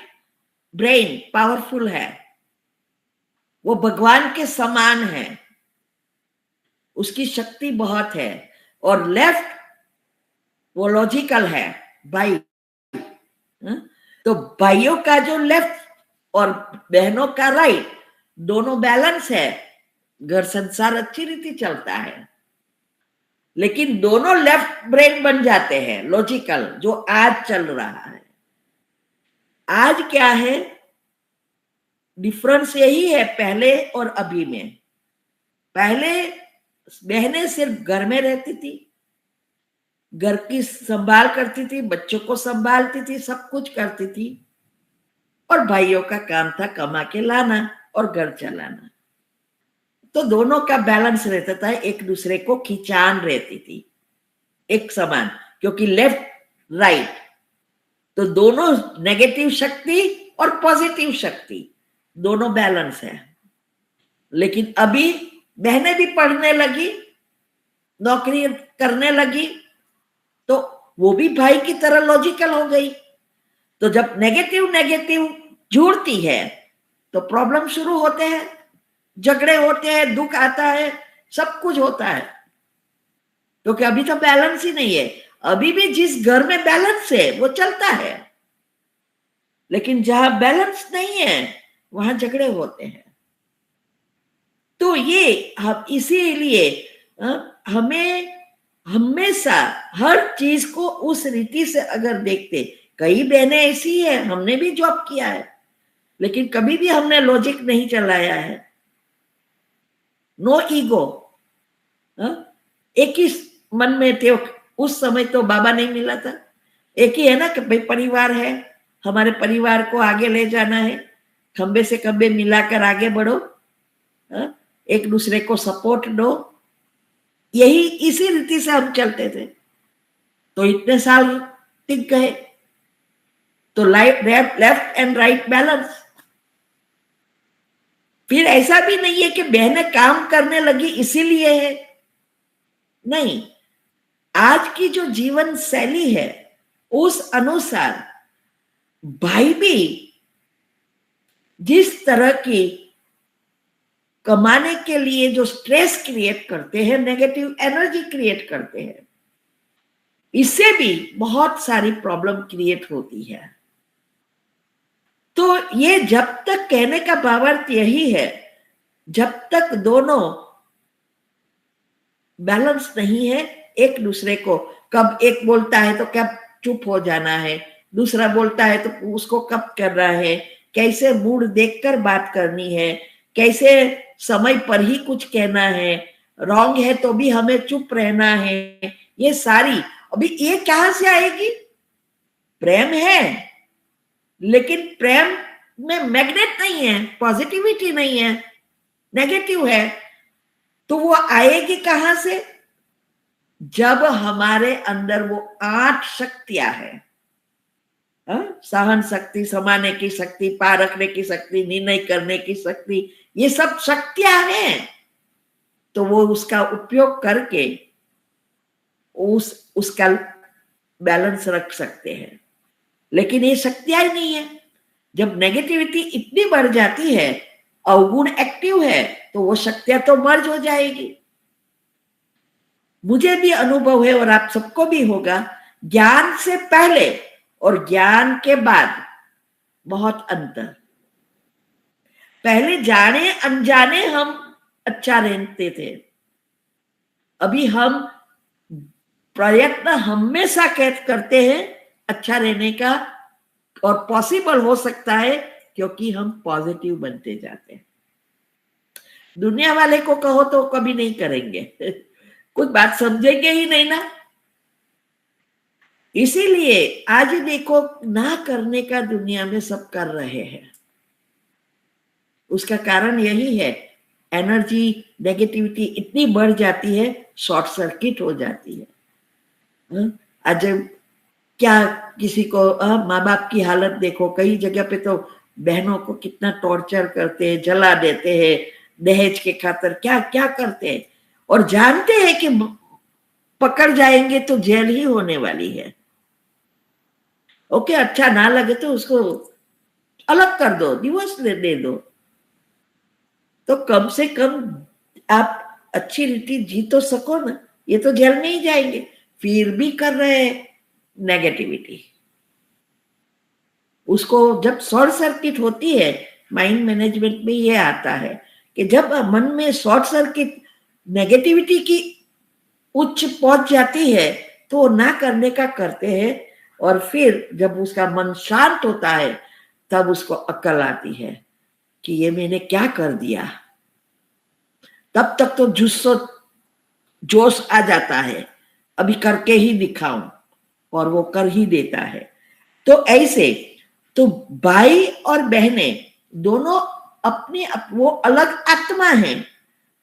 ब्रेन पावरफुल है, वो भगवान के समान है, उसकी शक्ति बहुत है। और लेफ्ट वो लॉजिकल है, भाई। तो भाइयों का जो लेफ्ट और बहनों का राइट, दोनों बैलेंस है, घर संसार अच्छी रीति चलता है। लेकिन दोनों लेफ्ट ब्रेन बन जाते हैं, लॉजिकल, जो आज चल रहा है। आज क्या है डिफरेंस, यही है पहले और अभी में। पहले बहनें सिर्फ घर में रहती थी, घर की संभाल करती थी, बच्चों को संभालती थी, सब कुछ करती थी, और भाइयों का काम था कमा के लाना और घर चलाना। तो दोनों का बैलेंस रहता था, एक दूसरे को खिंचान रहती थी एक समान, क्योंकि लेफ्ट राइट तो दोनों नेगेटिव शक्ति और पॉजिटिव शक्ति दोनों बैलेंस है। लेकिन अभी बहनें भी पढ़ने लगी, नौकरी करने लगी, तो वो भी भाई की तरह लॉजिकल हो गई। तो जब नेगेटिव नेगेटिव जुड़ती है तो प्रॉब्लम शुरू होते हैं, झगड़े होते हैं, दुख आता है, सब कुछ होता है, क्योंकि अभी तो बैलेंस ही नहीं है। अभी भी जिस घर में बैलेंस है वो चलता है, लेकिन जहां बैलेंस नहीं है वहां झगड़े होते हैं। तो ये हम इसीलिए हमें हमेशा हर चीज को उस रीति से अगर देखते, कई बहनें ऐसी है, हमने भी जॉब किया है, लेकिन कभी भी हमने लॉजिक नहीं चलाया है। No ego. एक ही मन में थे। उस समय तो बाबा नहीं मिला था। एक ही है ना कि भाई परिवार है, हमारे परिवार को आगे ले जाना है, खंबे से खंबे मिलाकर आगे बढ़ो, एक दूसरे को सपोर्ट दो। यही इसी रीति से हम चलते थे, तो इतने साल टिक गए। तो लेफ्ट एंड राइट बैलेंस। फिर ऐसा भी नहीं है कि बहनें काम करने लगी इसीलिए है, नहीं। आज की जो जीवन शैली है उस अनुसार भाई भी जिस तरह की कमाने के लिए जो स्ट्रेस क्रिएट करते हैं, नेगेटिव एनर्जी क्रिएट करते हैं, इससे भी बहुत सारी प्रॉब्लम क्रिएट होती है। तो ये जब तक, कहने का भावार्थ यही है, जब तक दोनों बैलेंस नहीं है, एक दूसरे को कब एक बोलता है तो कब चुप हो जाना है, दूसरा बोलता है तो उसको कब करना है, कैसे मूड देखकर बात करनी है, कैसे समय पर ही कुछ कहना है, रॉन्ग है तो भी हमें चुप रहना है, ये सारी अभी ये कहां से आएगी? प्रेम है, लेकिन प्रेम में मैग्नेट नहीं है, पॉजिटिविटी नहीं है, नेगेटिव है। तो वो आएगी कहां से? जब हमारे अंदर वो 8 शक्तियां हैं, सहन शक्ति, समाने की शक्ति, पार रखने की शक्ति, निर्णय करने की शक्ति, ये सब शक्तियां हैं। तो वो उसका उपयोग करके उसका बैलेंस रख सकते हैं। लेकिन ये शक्तियां ही नहीं है। जब नेगेटिविटी इतनी बढ़ जाती है, अवगुण एक्टिव है, तो वो शक्तियां तो मर्ज हो जाएगी। मुझे भी अनुभव है और आप सबको भी होगा, ज्ञान से पहले और ज्ञान के बाद बहुत अंतर। पहले जाने अनजाने हम अच्छा रहते थे, अभी हम प्रयत्न हमेशा करते हैं अच्छा रहने का, और पॉसिबल हो सकता है क्योंकि हम पॉजिटिव बनते जाते हैं। दुनिया वाले को कहो तो कभी नहीं करेंगे, कुछ बात समझेंगे ही नहीं ना। इसीलिए आज देखो, ना करने का दुनिया में सब कर रहे हैं। उसका कारण यही है, एनर्जी नेगेटिविटी इतनी बढ़ जाती है, शॉर्ट सर्किट हो जाती है। आज क्या किसी को माँ बाप की हालत देखो, कई जगह पे तो बहनों को कितना टॉर्चर करते हैं, जला देते हैं, दहेज के खातिर क्या क्या करते हैं, और जानते हैं कि पकड़ जाएंगे तो जेल ही होने वाली है। ओके, अच्छा ना लगे तो उसको अलग कर दो, डिवोर्स दे दो, तो कम से कम आप अच्छी रीति जी तो सको ना। ये तो जेल में ही जाएंगे, फिर भी कर रहे हैं नेगेटिविटी। उसको जब शॉर्ट सर्किट होती है, माइंड मैनेजमेंट में ये आता है कि जब मन में शॉर्ट सर्किट नेगेटिविटी की उच्च पहुंच जाती है, तो वो ना करने का करते हैं, और फिर जब उसका मन शांत होता है तब उसको अक्ल आती है कि ये मैंने क्या कर दिया। तब तक तो जोश आ जाता है, अभी करके ही दिखाऊं, और वो कर ही देता है। तो ऐसे तो भाई और बहनें दोनों अपनी वो अलग आत्मा है,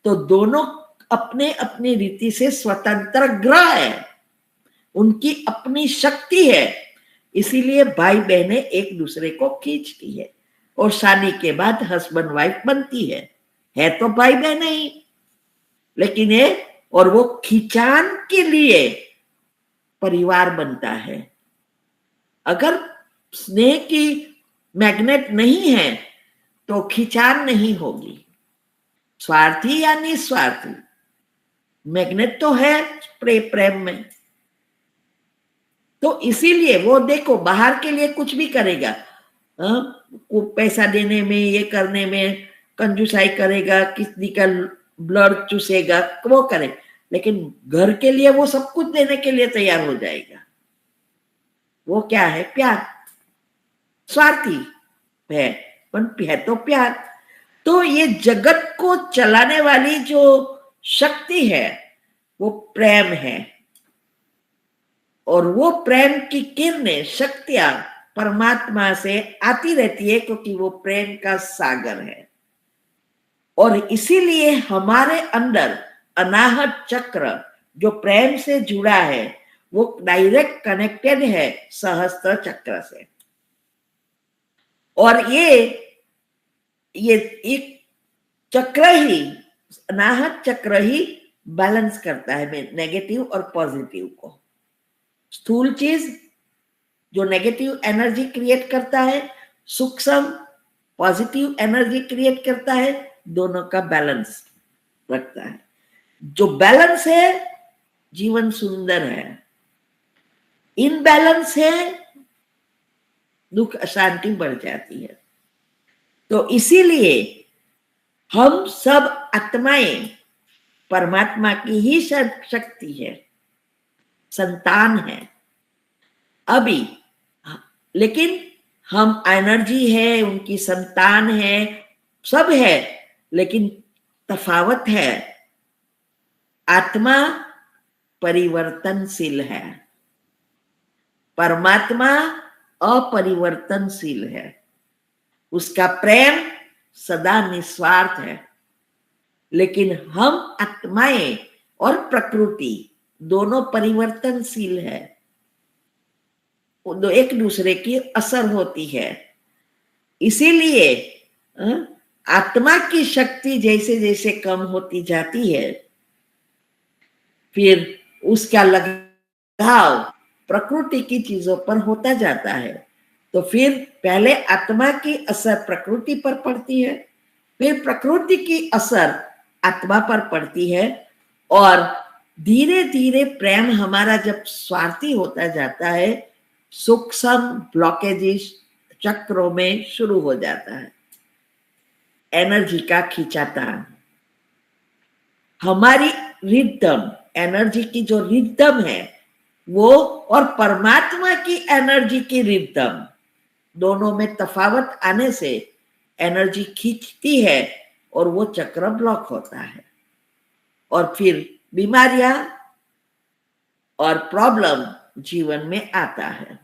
तो दोनों अपने अपनी रीति से स्वतंत्र ग्रह है, उनकी अपनी शक्ति है। इसीलिए भाई बहनें एक दूसरे को खींचती है, और शादी के बाद हस्बैंड वाइफ बनती है तो भाई बहनें ही, लेकिन ये और वो खिंचान के लिए परिवार बनता है। अगर स्नेह की मैग्नेट नहीं है तो खिंचान नहीं होगी। स्वार्थी या निस्वार्थी, मैग्नेट तो है प्रेम में। तो इसीलिए वो देखो, बाहर के लिए कुछ भी करेगा, पैसा देने में, ये करने में कंजूसाई करेगा, किसी का ब्लड चूसेगा, वो करे, लेकिन घर के लिए वो सब कुछ देने के लिए तैयार हो जाएगा। वो क्या है? प्यार। स्वार्थी है, पर है तो प्यार। तो ये जगत को चलाने वाली जो शक्ति है वो प्रेम है, और वो प्रेम की किरणें, शक्तियां परमात्मा से आती रहती है, क्योंकि वो प्रेम का सागर है। और इसीलिए हमारे अंदर अनाहत चक्र जो प्रेम से जुड़ा है वो डायरेक्ट कनेक्टेड है सहस्त्र चक्र से। और ये एक चक्र ही, अनाहत चक्र ही बैलेंस करता है नेगेटिव और पॉजिटिव को। स्थूल चीज जो नेगेटिव एनर्जी क्रिएट करता है, सूक्ष्म पॉजिटिव एनर्जी क्रिएट करता है, दोनों का बैलेंस रखता है। जो बैलेंस है जीवन सुंदर है, इनबैलेंस है दुख अशांति बढ़ जाती है। तो इसीलिए हम सब आत्माएं परमात्मा की ही शक्ति है, संतान है अभी, लेकिन हम एनर्जी है, उनकी संतान है, सब है, लेकिन तफावत है। आत्मा परिवर्तनशील है, परमात्मा अपरिवर्तनशील है। उसका प्रेम सदा निस्वार्थ है। लेकिन हम आत्माएं और प्रकृति दोनों परिवर्तनशील है, एक दूसरे की असर होती है। इसीलिए आत्मा की शक्ति जैसे जैसे कम होती जाती है, फिर उसका लगाव प्रकृति की चीजों पर होता जाता है। तो फिर पहले आत्मा की असर प्रकृति पर पड़ती है, फिर प्रकृति की असर आत्मा पर पड़ती है, और धीरे धीरे प्रेम हमारा जब स्वार्थी होता जाता है, सूक्ष्म ब्लॉकेजेस चक्रों में शुरू हो जाता है, एनर्जी का खींचातान। हमारी रिदम, एनर्जी की जो रिदम है वो, और परमात्मा की एनर्जी की रिदम, दोनों में तफावत आने से एनर्जी खींचती है और वो चक्र ब्लॉक होता है, और फिर बीमारियां और प्रॉब्लम जीवन में आता है।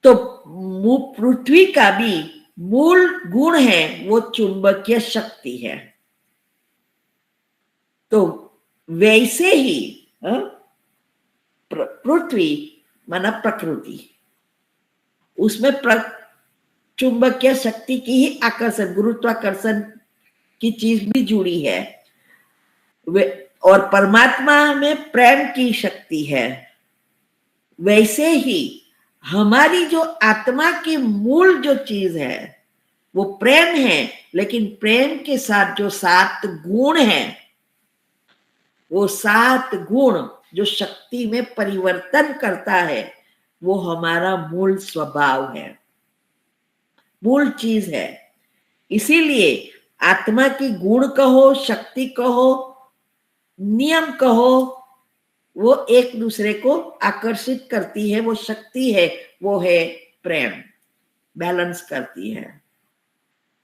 तो पृथ्वी का भी मूल गुण है वो चुंबकीय शक्ति है। तो वैसे ही पृथ्वी माना प्रकृति, उसमें चुंबकीय शक्ति की ही आकर्षण, गुरुत्वाकर्षण की चीज भी जुड़ी है, और परमात्मा में प्रेम की शक्ति है। वैसे ही हमारी जो आत्मा की मूल जो चीज है वो प्रेम है, लेकिन प्रेम के साथ जो 7 गुण हैं, वो 7 गुण जो शक्ति में परिवर्तन करता है, वो हमारा मूल स्वभाव है, मूल चीज है। इसीलिए आत्मा की गुण कहो, शक्ति कहो, नियम कहो, वो एक दूसरे को आकर्षित करती है। वो शक्ति है, वो है प्रेम, बैलेंस करती है।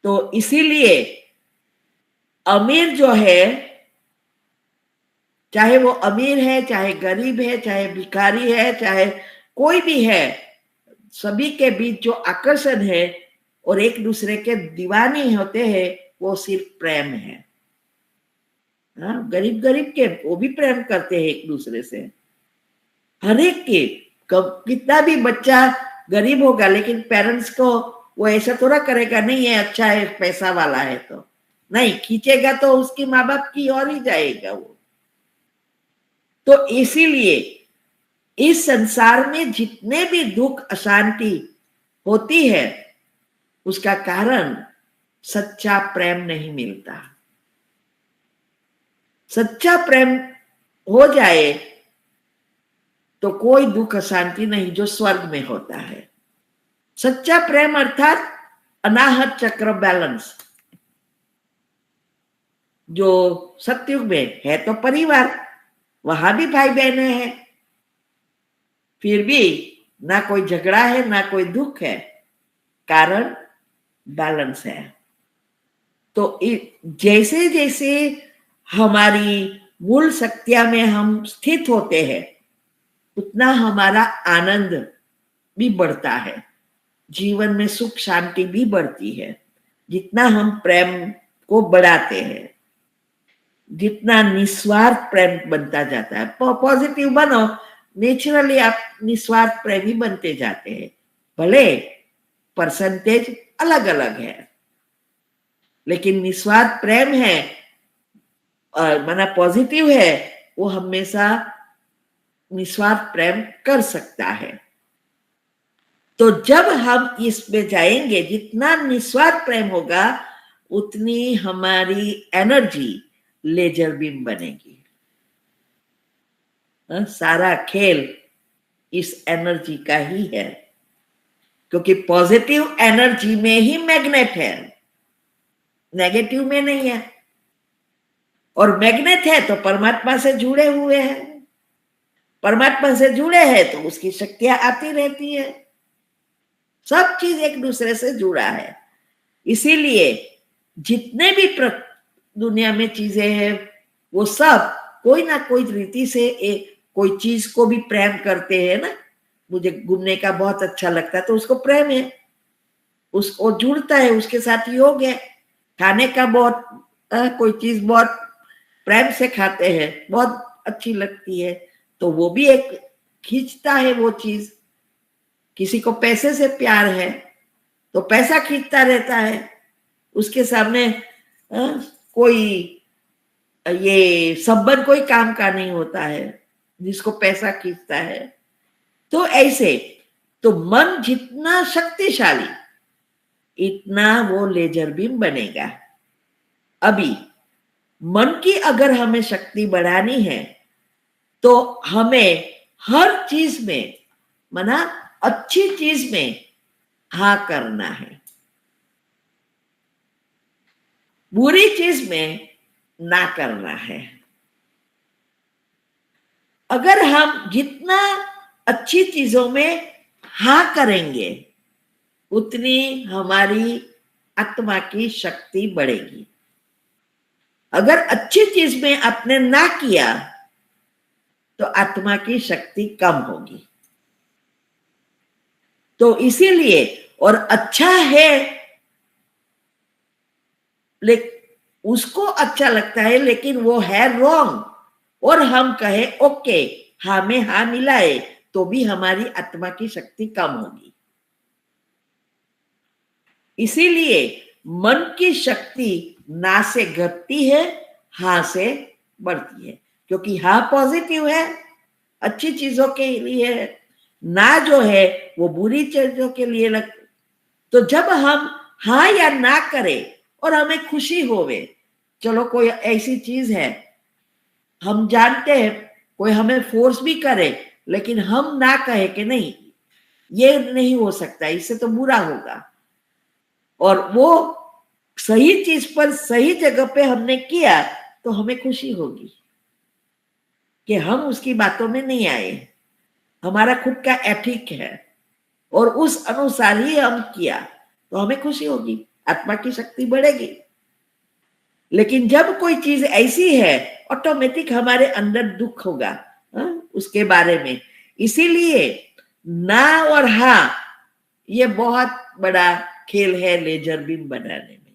तो इसीलिए अमीर जो है, चाहे वो अमीर है, चाहे गरीब है, चाहे भिखारी है, चाहे कोई भी है, सभी के बीच जो आकर्षण है और एक दूसरे के दीवाने होते हैं, वो सिर्फ प्रेम है। गरीब गरीब के वो भी प्रेम करते हैं एक दूसरे से, हर एक के। कितना भी बच्चा गरीब होगा, लेकिन पेरेंट्स को वो ऐसा थोड़ा करेगा, नहीं है अच्छा है, पैसा वाला है, तो नहीं खींचेगा, तो उसकी माँ बाप की ओर ही जाएगा वो। तो इसीलिए इस संसार में जितने भी दुख अशांति होती है, उसका कारण सच्चा प्रेम नहीं मिलता। सच्चा प्रेम हो जाए तो कोई दुख अशांति नहीं, जो स्वर्ग में होता है। सच्चा प्रेम अर्थात अनाहत चक्र बैलेंस, जो सतयुग में है तो परिवार, वहां भी भाई बहने हैं, फिर भी ना कोई झगड़ा है, ना कोई दुख है, कारण बैलेंस है। तो जैसे जैसे हमारी मूल शक्तियां में हम स्थित होते हैं उतना हमारा आनंद भी बढ़ता है, जीवन में सुख शांति भी बढ़ती है। जितना हम प्रेम को बढ़ाते हैं, जितना निस्वार्थ प्रेम बनता जाता है, पॉजिटिव बनो, नेचुरली आप निस्वार्थ प्रेमी बनते जाते हैं। भले परसेंटेज अलग अलग है, लेकिन निस्वार्थ प्रेम है माना पॉजिटिव है, वो हमेशा निस्वार्थ प्रेम कर सकता है। तो जब हम इसमें जाएंगे, जितना निस्वार्थ प्रेम होगा उतनी हमारी एनर्जी लेजर बीम बनेगी। सारा खेल इस एनर्जी का ही है, क्योंकि पॉजिटिव एनर्जी में ही मैग्नेट है, नेगेटिव में नहीं है। और मैग्नेट है तो परमात्मा से जुड़े हुए हैं, परमात्मा से जुड़े हैं तो उसकी शक्तियां आती रहती है, सब चीज एक दूसरे से जुड़ा है। इसीलिए जितने भी दुनिया में चीजें हैं वो सब कोई ना कोई रीति से कोई चीज को भी प्रेम करते हैं ना। मुझे घूमने का बहुत अच्छा लगता है तो उसको प्रेम है, उसको जुड़ता है, उसके साथ योग है। खाने का बहुत कोई चीज बहुत प्रेम से खाते हैं, बहुत अच्छी लगती है तो वो भी एक खींचता है वो चीज। किसी को पैसे से प्यार है तो पैसा खींचता रहता है, उसके सामने कोई ये संबंध कोई काम का नहीं होता है जिसको पैसा खींचता है। तो ऐसे तो मन जितना शक्तिशाली इतना वो लेजर बीम बनेगा। अभी मन की अगर हमें शक्ति बढ़ानी है तो हमें हर चीज में माना अच्छी चीज में हाँ करना है, बुरी चीज में ना करना है। अगर हम जितना अच्छी चीजों में हाँ करेंगे उतनी हमारी आत्मा की शक्ति बढ़ेगी। अगर अच्छी चीज में आपने ना किया तो आत्मा की शक्ति कम होगी। तो इसीलिए और अच्छा है उसको अच्छा लगता है लेकिन वो है रॉन्ग, और हम कहे ओके हाँ में हाँ मिलाए तो भी हमारी आत्मा की शक्ति कम होगी। इसीलिए मन की शक्ति ना से घटती है, हाँ से बढ़ती है, क्योंकि हाँ पॉजिटिव है, अच्छी चीजों के लिए है, ना जो है वो बुरी चीजों के लिए लग। तो जब हम हाँ या ना करें और हमें खुशी होवे, चलो कोई ऐसी चीज है हम जानते हैं कोई हमें फोर्स भी करे लेकिन हम ना कहे कि नहीं ये नहीं हो सकता, इससे तो बुरा होगा, और वो सही चीज पर सही जगह पे हमने किया तो हमें खुशी होगी कि हम उसकी बातों में नहीं आए, हमारा खुद का एथिक है और उस अनुसार ही हम किया तो हमें खुशी होगी, आत्मा की शक्ति बढ़ेगी। लेकिन जब कोई चीज ऐसी है ऑटोमेटिक हमारे अंदर दुख होगा उसके बारे में। इसीलिए ना और हाँ ये बहुत बड़ा खेल है लेजर बीम बनाने में।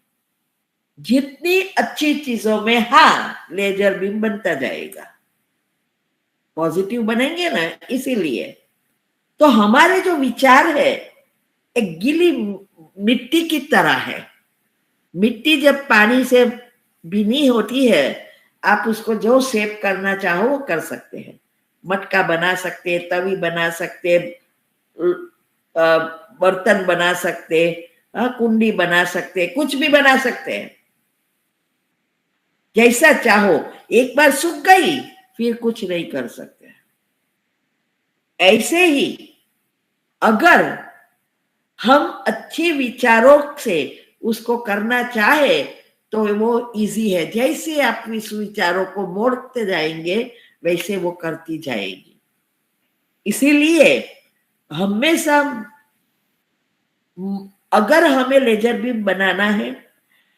जितनी अच्छी चीजों में हाँ लेजर बीम बनता जाएगा, पॉजिटिव बनेंगे ना। इसीलिए तो हमारे जो विचार है एक गीली मिट्टी की तरह है। मिट्टी जब पानी से भीनी होती है आप उसको जो शेप करना चाहो वो कर सकते हैं, मटका बना सकते, तवी बना सकते, बर्तन बना सकते, कुंडी बना सकते, कुछ भी बना सकते हैं जैसा चाहो। एक बार सूख गई फिर कुछ नहीं कर सकते। ऐसे ही अगर हम अच्छे विचारों से उसको करना चाहे तो वो इजी है, जैसे आप इस विचारों को मोड़ते जाएंगे वैसे वो करती जाएगी। इसीलिए हमेशा अगर हमें लेजर बीम बनाना है,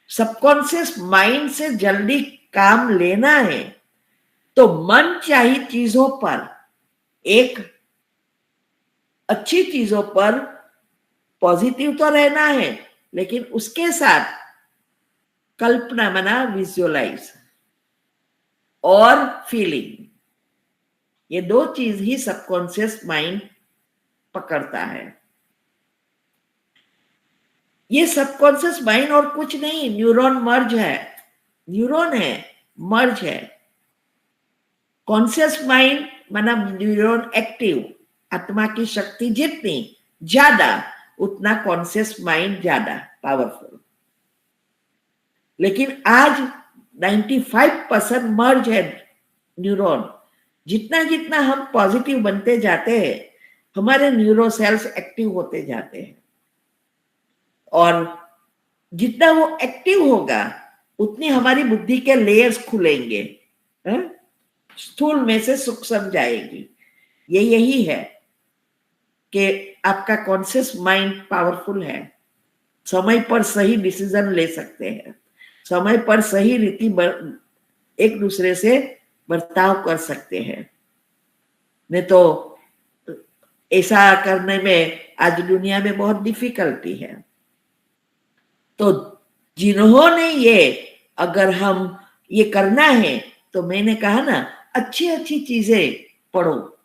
सबकॉन्शियस माइंड से जल्दी काम लेना है, तो मन चाही चीजों पर, एक अच्छी चीजों पर पॉजिटिव तो रहना है, लेकिन उसके साथ कल्पना मना विजुअलाइज और फीलिंग, ये दो चीज ही सबकॉन्शियस माइंड पकड़ता है। ये सबकॉन्शियस माइंड और कुछ नहीं, न्यूरॉन मर्ज है, न्यूरॉन है, मर्ज है। कॉन्शियस माइंड माना न्यूरॉन एक्टिव, आत्मा की शक्ति जितनी ज्यादा उतना कॉन्शियस माइंड ज्यादा पावरफुल। लेकिन आज 95% मर्ज है न्यूरॉन। जितना जितना हम पॉजिटिव बनते जाते हैं, हमारे न्यूरो सेल्स एक्टिव होते जाते हैं, और जितना वो एक्टिव होगा उतनी हमारी बुद्धि के लेयर्स खुलेंगे, स्थूल में से सूक्ष्म जाएगी। ये यही है कि आपका कॉन्शियस माइंड पावरफुल है, समय पर सही डिसीजन ले सकते हैं, समय पर सही रीति एक दूसरे से बर्ताव कर सकते हैं। नहीं तो ऐसा करने में आज दुनिया में बहुत डिफिकल्टी है। तो जिन्होंने ये, अगर हम ये करना है तो मैंने कहा ना, अच्छी अच्छी चीजें पढ़ो,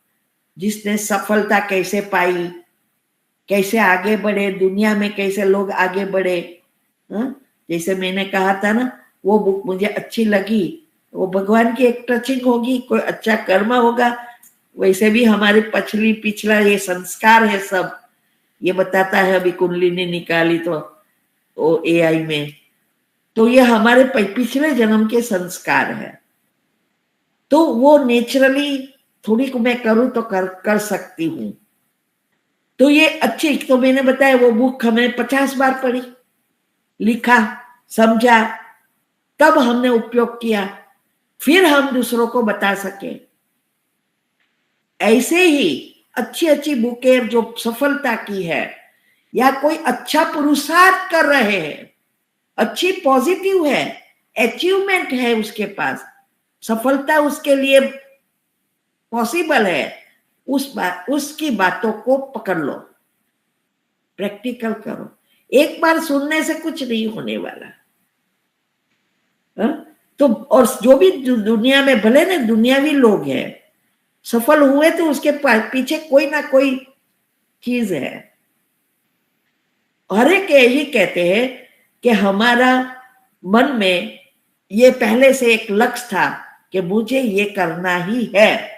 जिसने सफलता कैसे पाई, कैसे आगे बढ़े, दुनिया में कैसे लोग आगे बढ़े। जैसे मैंने कहा था ना, वो बुक मुझे अच्छी लगी, वो भगवान की एक टचिंग होगी, कोई अच्छा कर्म होगा। वैसे भी हमारे पिछला ये संस्कार है, सब ये बताता है। अभी कुंडलिनी निकाली तो वो एआई में, तो ये हमारे पिछले जन्म के संस्कार है। तो वो नेचुरली थोड़ी को मैं करूं तो कर सकती हूं। तो ये अच्छी, तो मैंने बताया वो बुक हमें 50 बार पढ़ी, लिखा, समझा, तब हमने उपयोग किया, फिर हम दूसरों को बता सके। ऐसे ही अच्छी अच्छी बुकें जो सफलता की है, या कोई अच्छा पुरुषार्थ कर रहे हैं, अच्छी पॉजिटिव है, अचीवमेंट है उसके पास, सफलता उसके लिए पॉसिबल है, उसकी बातों को पकड़ लो, प्रैक्टिकल करो। एक बार सुनने से कुछ नहीं होने वाला। तो और जो भी दुनिया में भले ना दुनियावी लोग हैं, सफल हुए तो उसके पीछे कोई ना कोई चीज है। हर एक यही कहते हैं कि हमारा मन में ये पहले से एक लक्ष्य था कि मुझे ये करना ही है,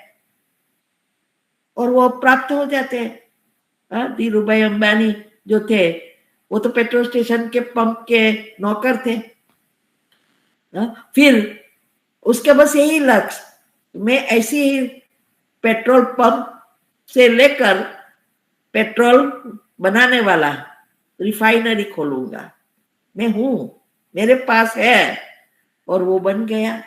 और वो प्राप्त हो जाते हैं। धीरू भाई अंबानी जो थे, वो तो पेट्रोल स्टेशन के पंप के नौकर थे। फिर उसके बस यही लक्ष्य, मैं ऐसी ही पेट्रोल पंप से लेकर पेट्रोल बनाने वाला रिफाइनरी खोलूंगा, मैं हूं, मेरे पास है, और वो बन गया।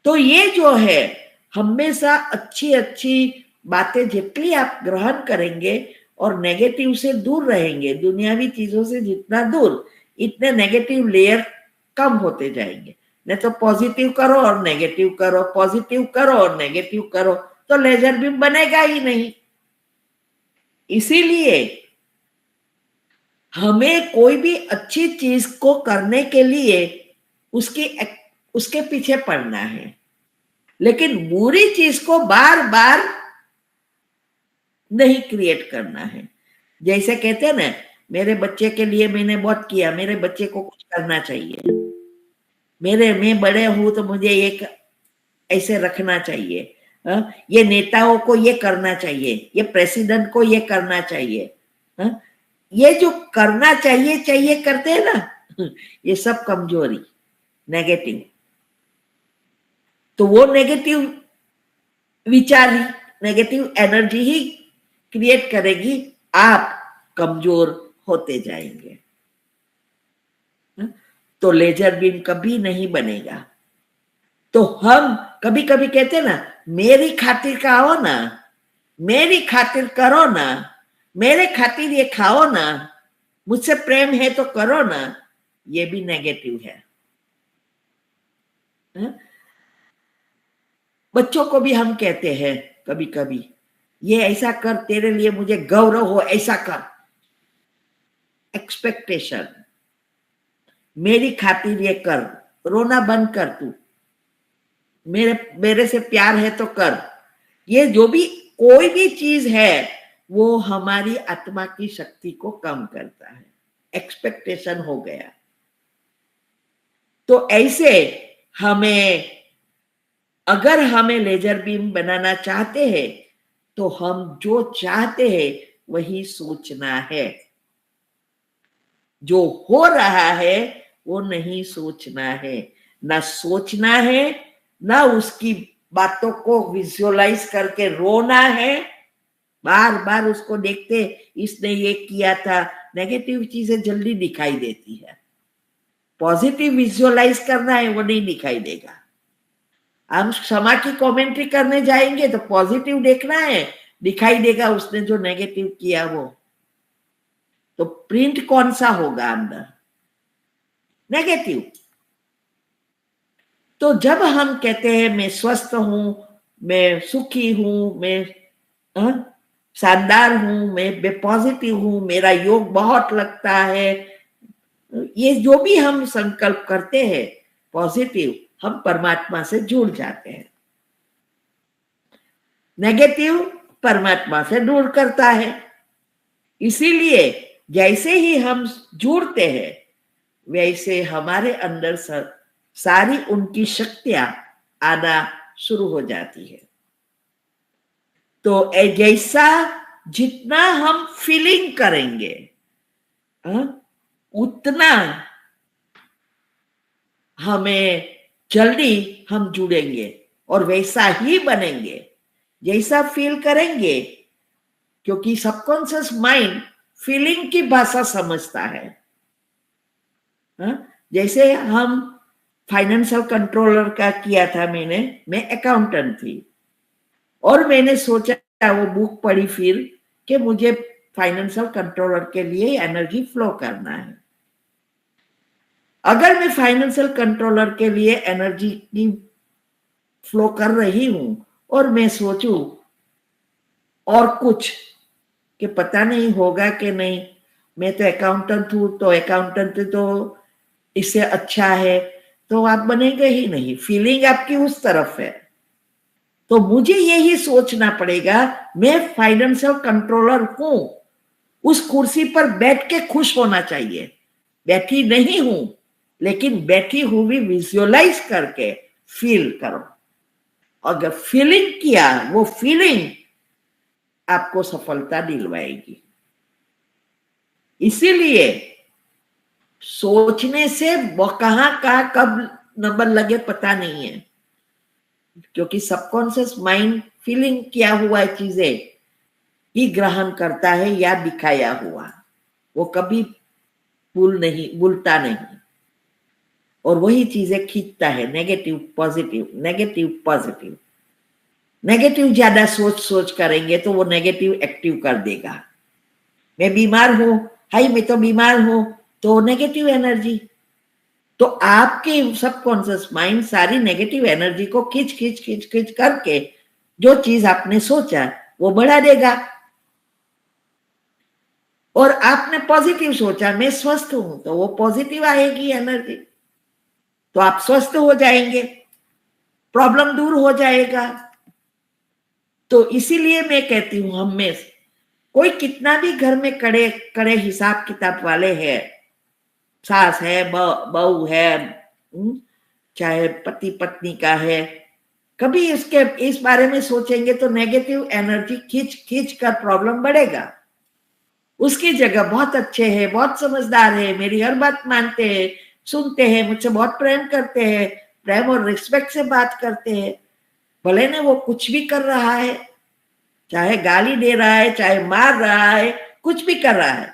तो ये जो है, हमेशा अच्छी अच्छी बातें जितनी आप ग्रहण करेंगे और नेगेटिव से दूर रहेंगे, दुनियावी चीजों से जितना दूर, इतने नेगेटिव लेयर कम होते जाएंगे। नहीं तो पॉजिटिव करो और नेगेटिव करो, पॉजिटिव करो और नेगेटिव करो, तो लेजर बीम बनेगा ही नहीं। इसीलिए हमें कोई भी अच्छी चीज को करने के लिए उसके पीछे पड़ना है, लेकिन बुरी चीज को बार बार नहीं क्रिएट करना है। जैसे कहते हैं ना, मेरे बच्चे के लिए मैंने बहुत किया, मेरे बच्चे को कुछ करना चाहिए, मैं बड़े हूं तो मुझे एक ऐसे रखना चाहिए, ये नेताओं को ये करना चाहिए, ये प्रेसिडेंट को ये करना चाहिए। ये जो करना चाहिए करते हैं ना, ये सब कमजोरी, नेगेटिव। तो वो नेगेटिव विचार ही, नेगेटिव एनर्जी ही क्रिएट करेगी, आप कमजोर होते जाएंगे। तो लेजर बीम कभी नहीं बनेगा। तो हम कभी कभी कहते ना, मेरी खातिर का आओ ना, मेरी खातिर करो ना, मेरे खातिर ये खाओ ना, मुझसे प्रेम है तो करो ना, ये भी नेगेटिव है। बच्चों को भी हम कहते हैं कभी कभी, ये ऐसा कर, तेरे लिए मुझे गौरव हो, ऐसा कर। एक्सपेक्टेशन, मेरी खातिर ये कर, रोना बंद कर, तू मेरे से प्यार है तो कर। ये जो भी कोई भी चीज है वो हमारी आत्मा की शक्ति को कम करता है। एक्सपेक्टेशन हो गया। तो ऐसे हमें, अगर हमें लेजर बीम बनाना चाहते हैं तो हम जो चाहते हैं वही सोचना है। जो हो रहा है वो नहीं सोचना है। ना सोचना है, ना उसकी बातों को विजुअलाइज करके रोना है, बार बार उसको देखते इसने ये किया था। नेगेटिव चीजें जल्दी दिखाई देती है, पॉजिटिव विजुअलाइज करना है वो नहीं दिखाई देगा। हम क्षमा की कमेंट्री करने जाएंगे तो पॉजिटिव देखना है, दिखाई देगा उसने जो नेगेटिव किया वो। तो प्रिंट कौन सा होगा अंदर? नेगेटिव। तो जब हम कहते हैं मैं स्वस्थ हूं, मैं सुखी हूं, मैं शानदार हूं, मैं पॉजिटिव हूं, मेरा योग बहुत लगता है, ये जो भी हम संकल्प करते हैं पॉजिटिव, हम परमात्मा से जुड़ जाते हैं। नेगेटिव परमात्मा से दूर करता है। इसीलिए जैसे ही हम जुड़ते हैं वैसे हमारे अंदर सारी उनकी शक्तियां आना शुरू हो जाती है। तो जैसा जितना हम फीलिंग करेंगे उतना हमें जल्दी हम जुड़ेंगे और वैसा ही बनेंगे जैसा फील करेंगे, क्योंकि सबकॉन्शियस माइंड फीलिंग की भाषा समझता है। जैसे हम फाइनेंशियल कंट्रोलर का किया था मैं अकाउंटेंट थी और मैंने सोचा, वो बुक पढ़ी फिर कि मुझे फाइनेंशियल कंट्रोलर के लिए एनर्जी फ्लो करना है। अगर मैं फाइनेंशियल कंट्रोलर के लिए एनर्जी की फ्लो कर रही हूं और मैं सोचूं और कुछ कि पता नहीं होगा कि नहीं, मैं तो अकाउंटेंट हूं, तो अकाउंटेंट तो इससे अच्छा है, तो आप बनेंगे ही नहीं। फीलिंग आपकी उस तरफ है। तो मुझे यही सोचना पड़ेगा मैं फाइनेंशियल कंट्रोलर हूं, उस कुर्सी पर बैठ के खुश होना चाहिए। बैठी नहीं हूं, लेकिन बैठी हुई विजुअलाइज करके फील करो। अगर फीलिंग किया, वो फीलिंग आपको सफलता दिलवाएगी। इसीलिए सोचने से वो कहां कब नंबर लगे पता नहीं है, क्योंकि सबकॉन्शियस माइंड फीलिंग किया हुआ चीजें ही ग्रहण करता है या दिखाया हुआ, वो कभी भूलता नहीं और वही चीजें खींचता है। Negative positive, negative positive. Negative ज्यादा सोच करेंगे तो वो नेगेटिव एक्टिव कर देगा। मैं बीमार हूं, हाय मैं तो बीमार हूं, तो नेगेटिव एनर्जी। तो आपके सबकॉन्शियस माइंड सारी नेगेटिव एनर्जी को खींच करके जो चीज आपने सोचा वो बढ़ा देगा। और आपने पॉजिटिव सोचा, मैं स्वस्थ हूं, तो वो पॉजिटिव आएगी एनर्जी, तो आप स्वस्थ हो जाएंगे, प्रॉब्लम दूर हो जाएगा। तो इसीलिए मैं कहती हूं, हमेशा कोई कितना भी घर में कड़े हिसाब किताब वाले हैं, सास है, बहू है, चाहे पति पत्नी का है, कभी इस बारे में सोचेंगे तो नेगेटिव एनर्जी खींच कर प्रॉब्लम बढ़ेगा। उसकी जगह बहुत अच्छे हैं, बहुत समझदार है, मेरी हर बात मानते हैं, सुनते हैं, मुझसे बहुत प्रेम करते हैं, प्रेम और रिस्पेक्ट से बात करते हैं, भले ने वो कुछ भी कर रहा है, चाहे गाली दे रहा है, चाहे मार रहा है, कुछ भी कर रहा है,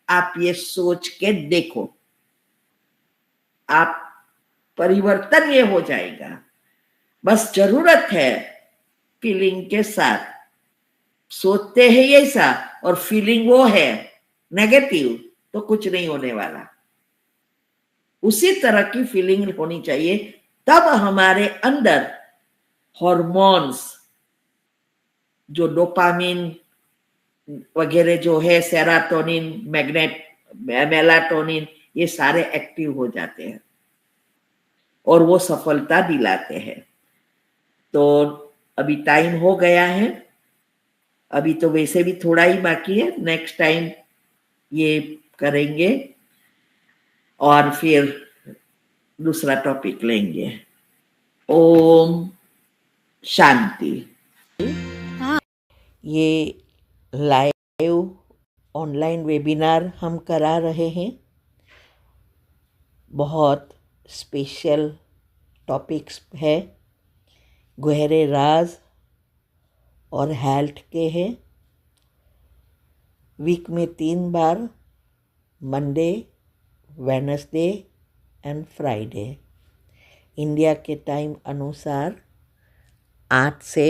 आप ये सोच के देखो, आप परिवर्तन ये हो जाएगा। बस जरूरत है फीलिंग के साथ सोचते हैं ऐसा और फीलिंग वो है नेगेटिव, तो कुछ नहीं होने वाला। उसी तरह की फीलिंग होनी चाहिए, तब हमारे अंदर हॉर्मोन्स जो डोपामिन वगैरह जो है, सेरोटोनिन, मेलाटोनिन, ये सारे एक्टिव हो जाते हैं और वो सफलता दिलाते हैं। तो अभी टाइम हो गया है, अभी तो वैसे भी थोड़ा ही बाकी है, नेक्स्ट टाइम ये करेंगे और फिर दूसरा टॉपिक लेंगे। ओम शांति। ये लाइव ऑनलाइन वेबिनार हम करा रहे हैं, बहुत स्पेशल टॉपिक्स है, गहरे राज और हेल्थ के हैं। वीक में 3 बार, Monday, Wednesday and Friday, India के टाइम अनुसार 8 से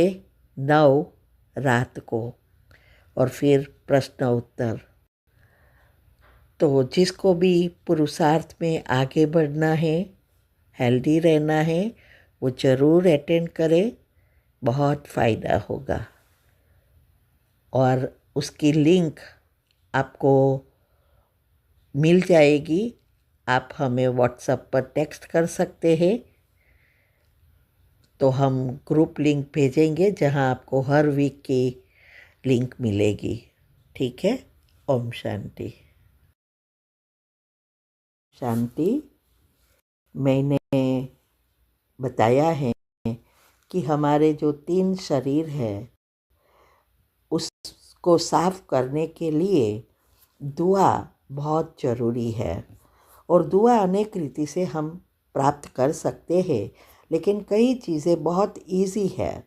9 रात को, और फिर प्रश्न उत्तर। तो जिसको भी पुरुषार्थ में आगे बढ़ना है, हेल्दी रहना है, वो ज़रूर अटेंड करे, बहुत फ़ायदा होगा। और उसकी लिंक आपको मिल जाएगी, आप हमें व्हाट्सएप पर टेक्स्ट कर सकते हैं, तो हम ग्रुप लिंक भेजेंगे जहां आपको हर वीक की लिंक मिलेगी। ठीक है? ओम शांति। शांति। मैंने बताया है कि हमारे जो 3 शरीर है उसको साफ करने के लिए दुआ बहुत ज़रूरी है, और दुआ अनेक रीति से हम प्राप्त कर सकते हैं, लेकिन कई चीज़ें बहुत इजी है।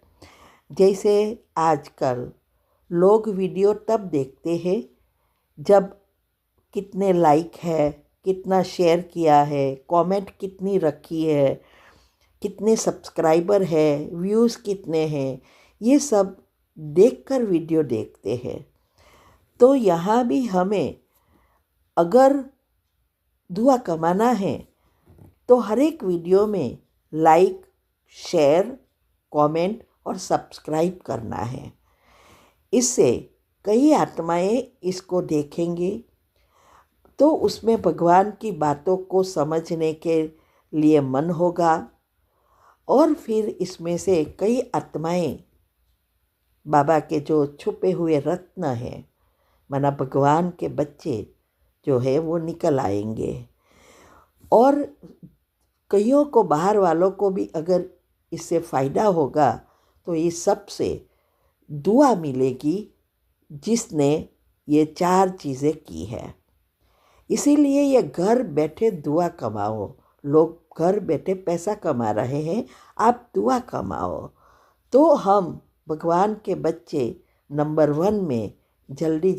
जैसे आजकल लोग वीडियो तब देखते हैं जब कितने लाइक है, कितना शेयर किया है, कमेंट कितनी रखी है, कितने सब्सक्राइबर है, व्यूज़ कितने हैं, ये सब देखकर वीडियो देखते हैं। तो यहाँ भी हमें अगर दुआ कमाना है तो हर एक वीडियो में लाइक, शेयर, कमेंट और सब्सक्राइब करना है। इससे कई आत्माएं इसको देखेंगी तो उसमें भगवान की बातों को समझने के लिए मन होगा, और फिर इसमें से कई आत्माएं बाबा के जो छुपे हुए रत्न हैं, माना भगवान के बच्चे जो है वो निकल आएंगे। और कईयों को, बाहर वालों को भी अगर इससे फ़ायदा होगा तो ये सबसे दुआ मिलेगी जिसने ये 4 चीज़ें की है। इसीलिए ये घर बैठे दुआ कमाओ। लोग घर बैठे पैसा कमा रहे हैं, आप दुआ कमाओ, तो हम भगवान के बच्चे नंबर 1 में जल्दी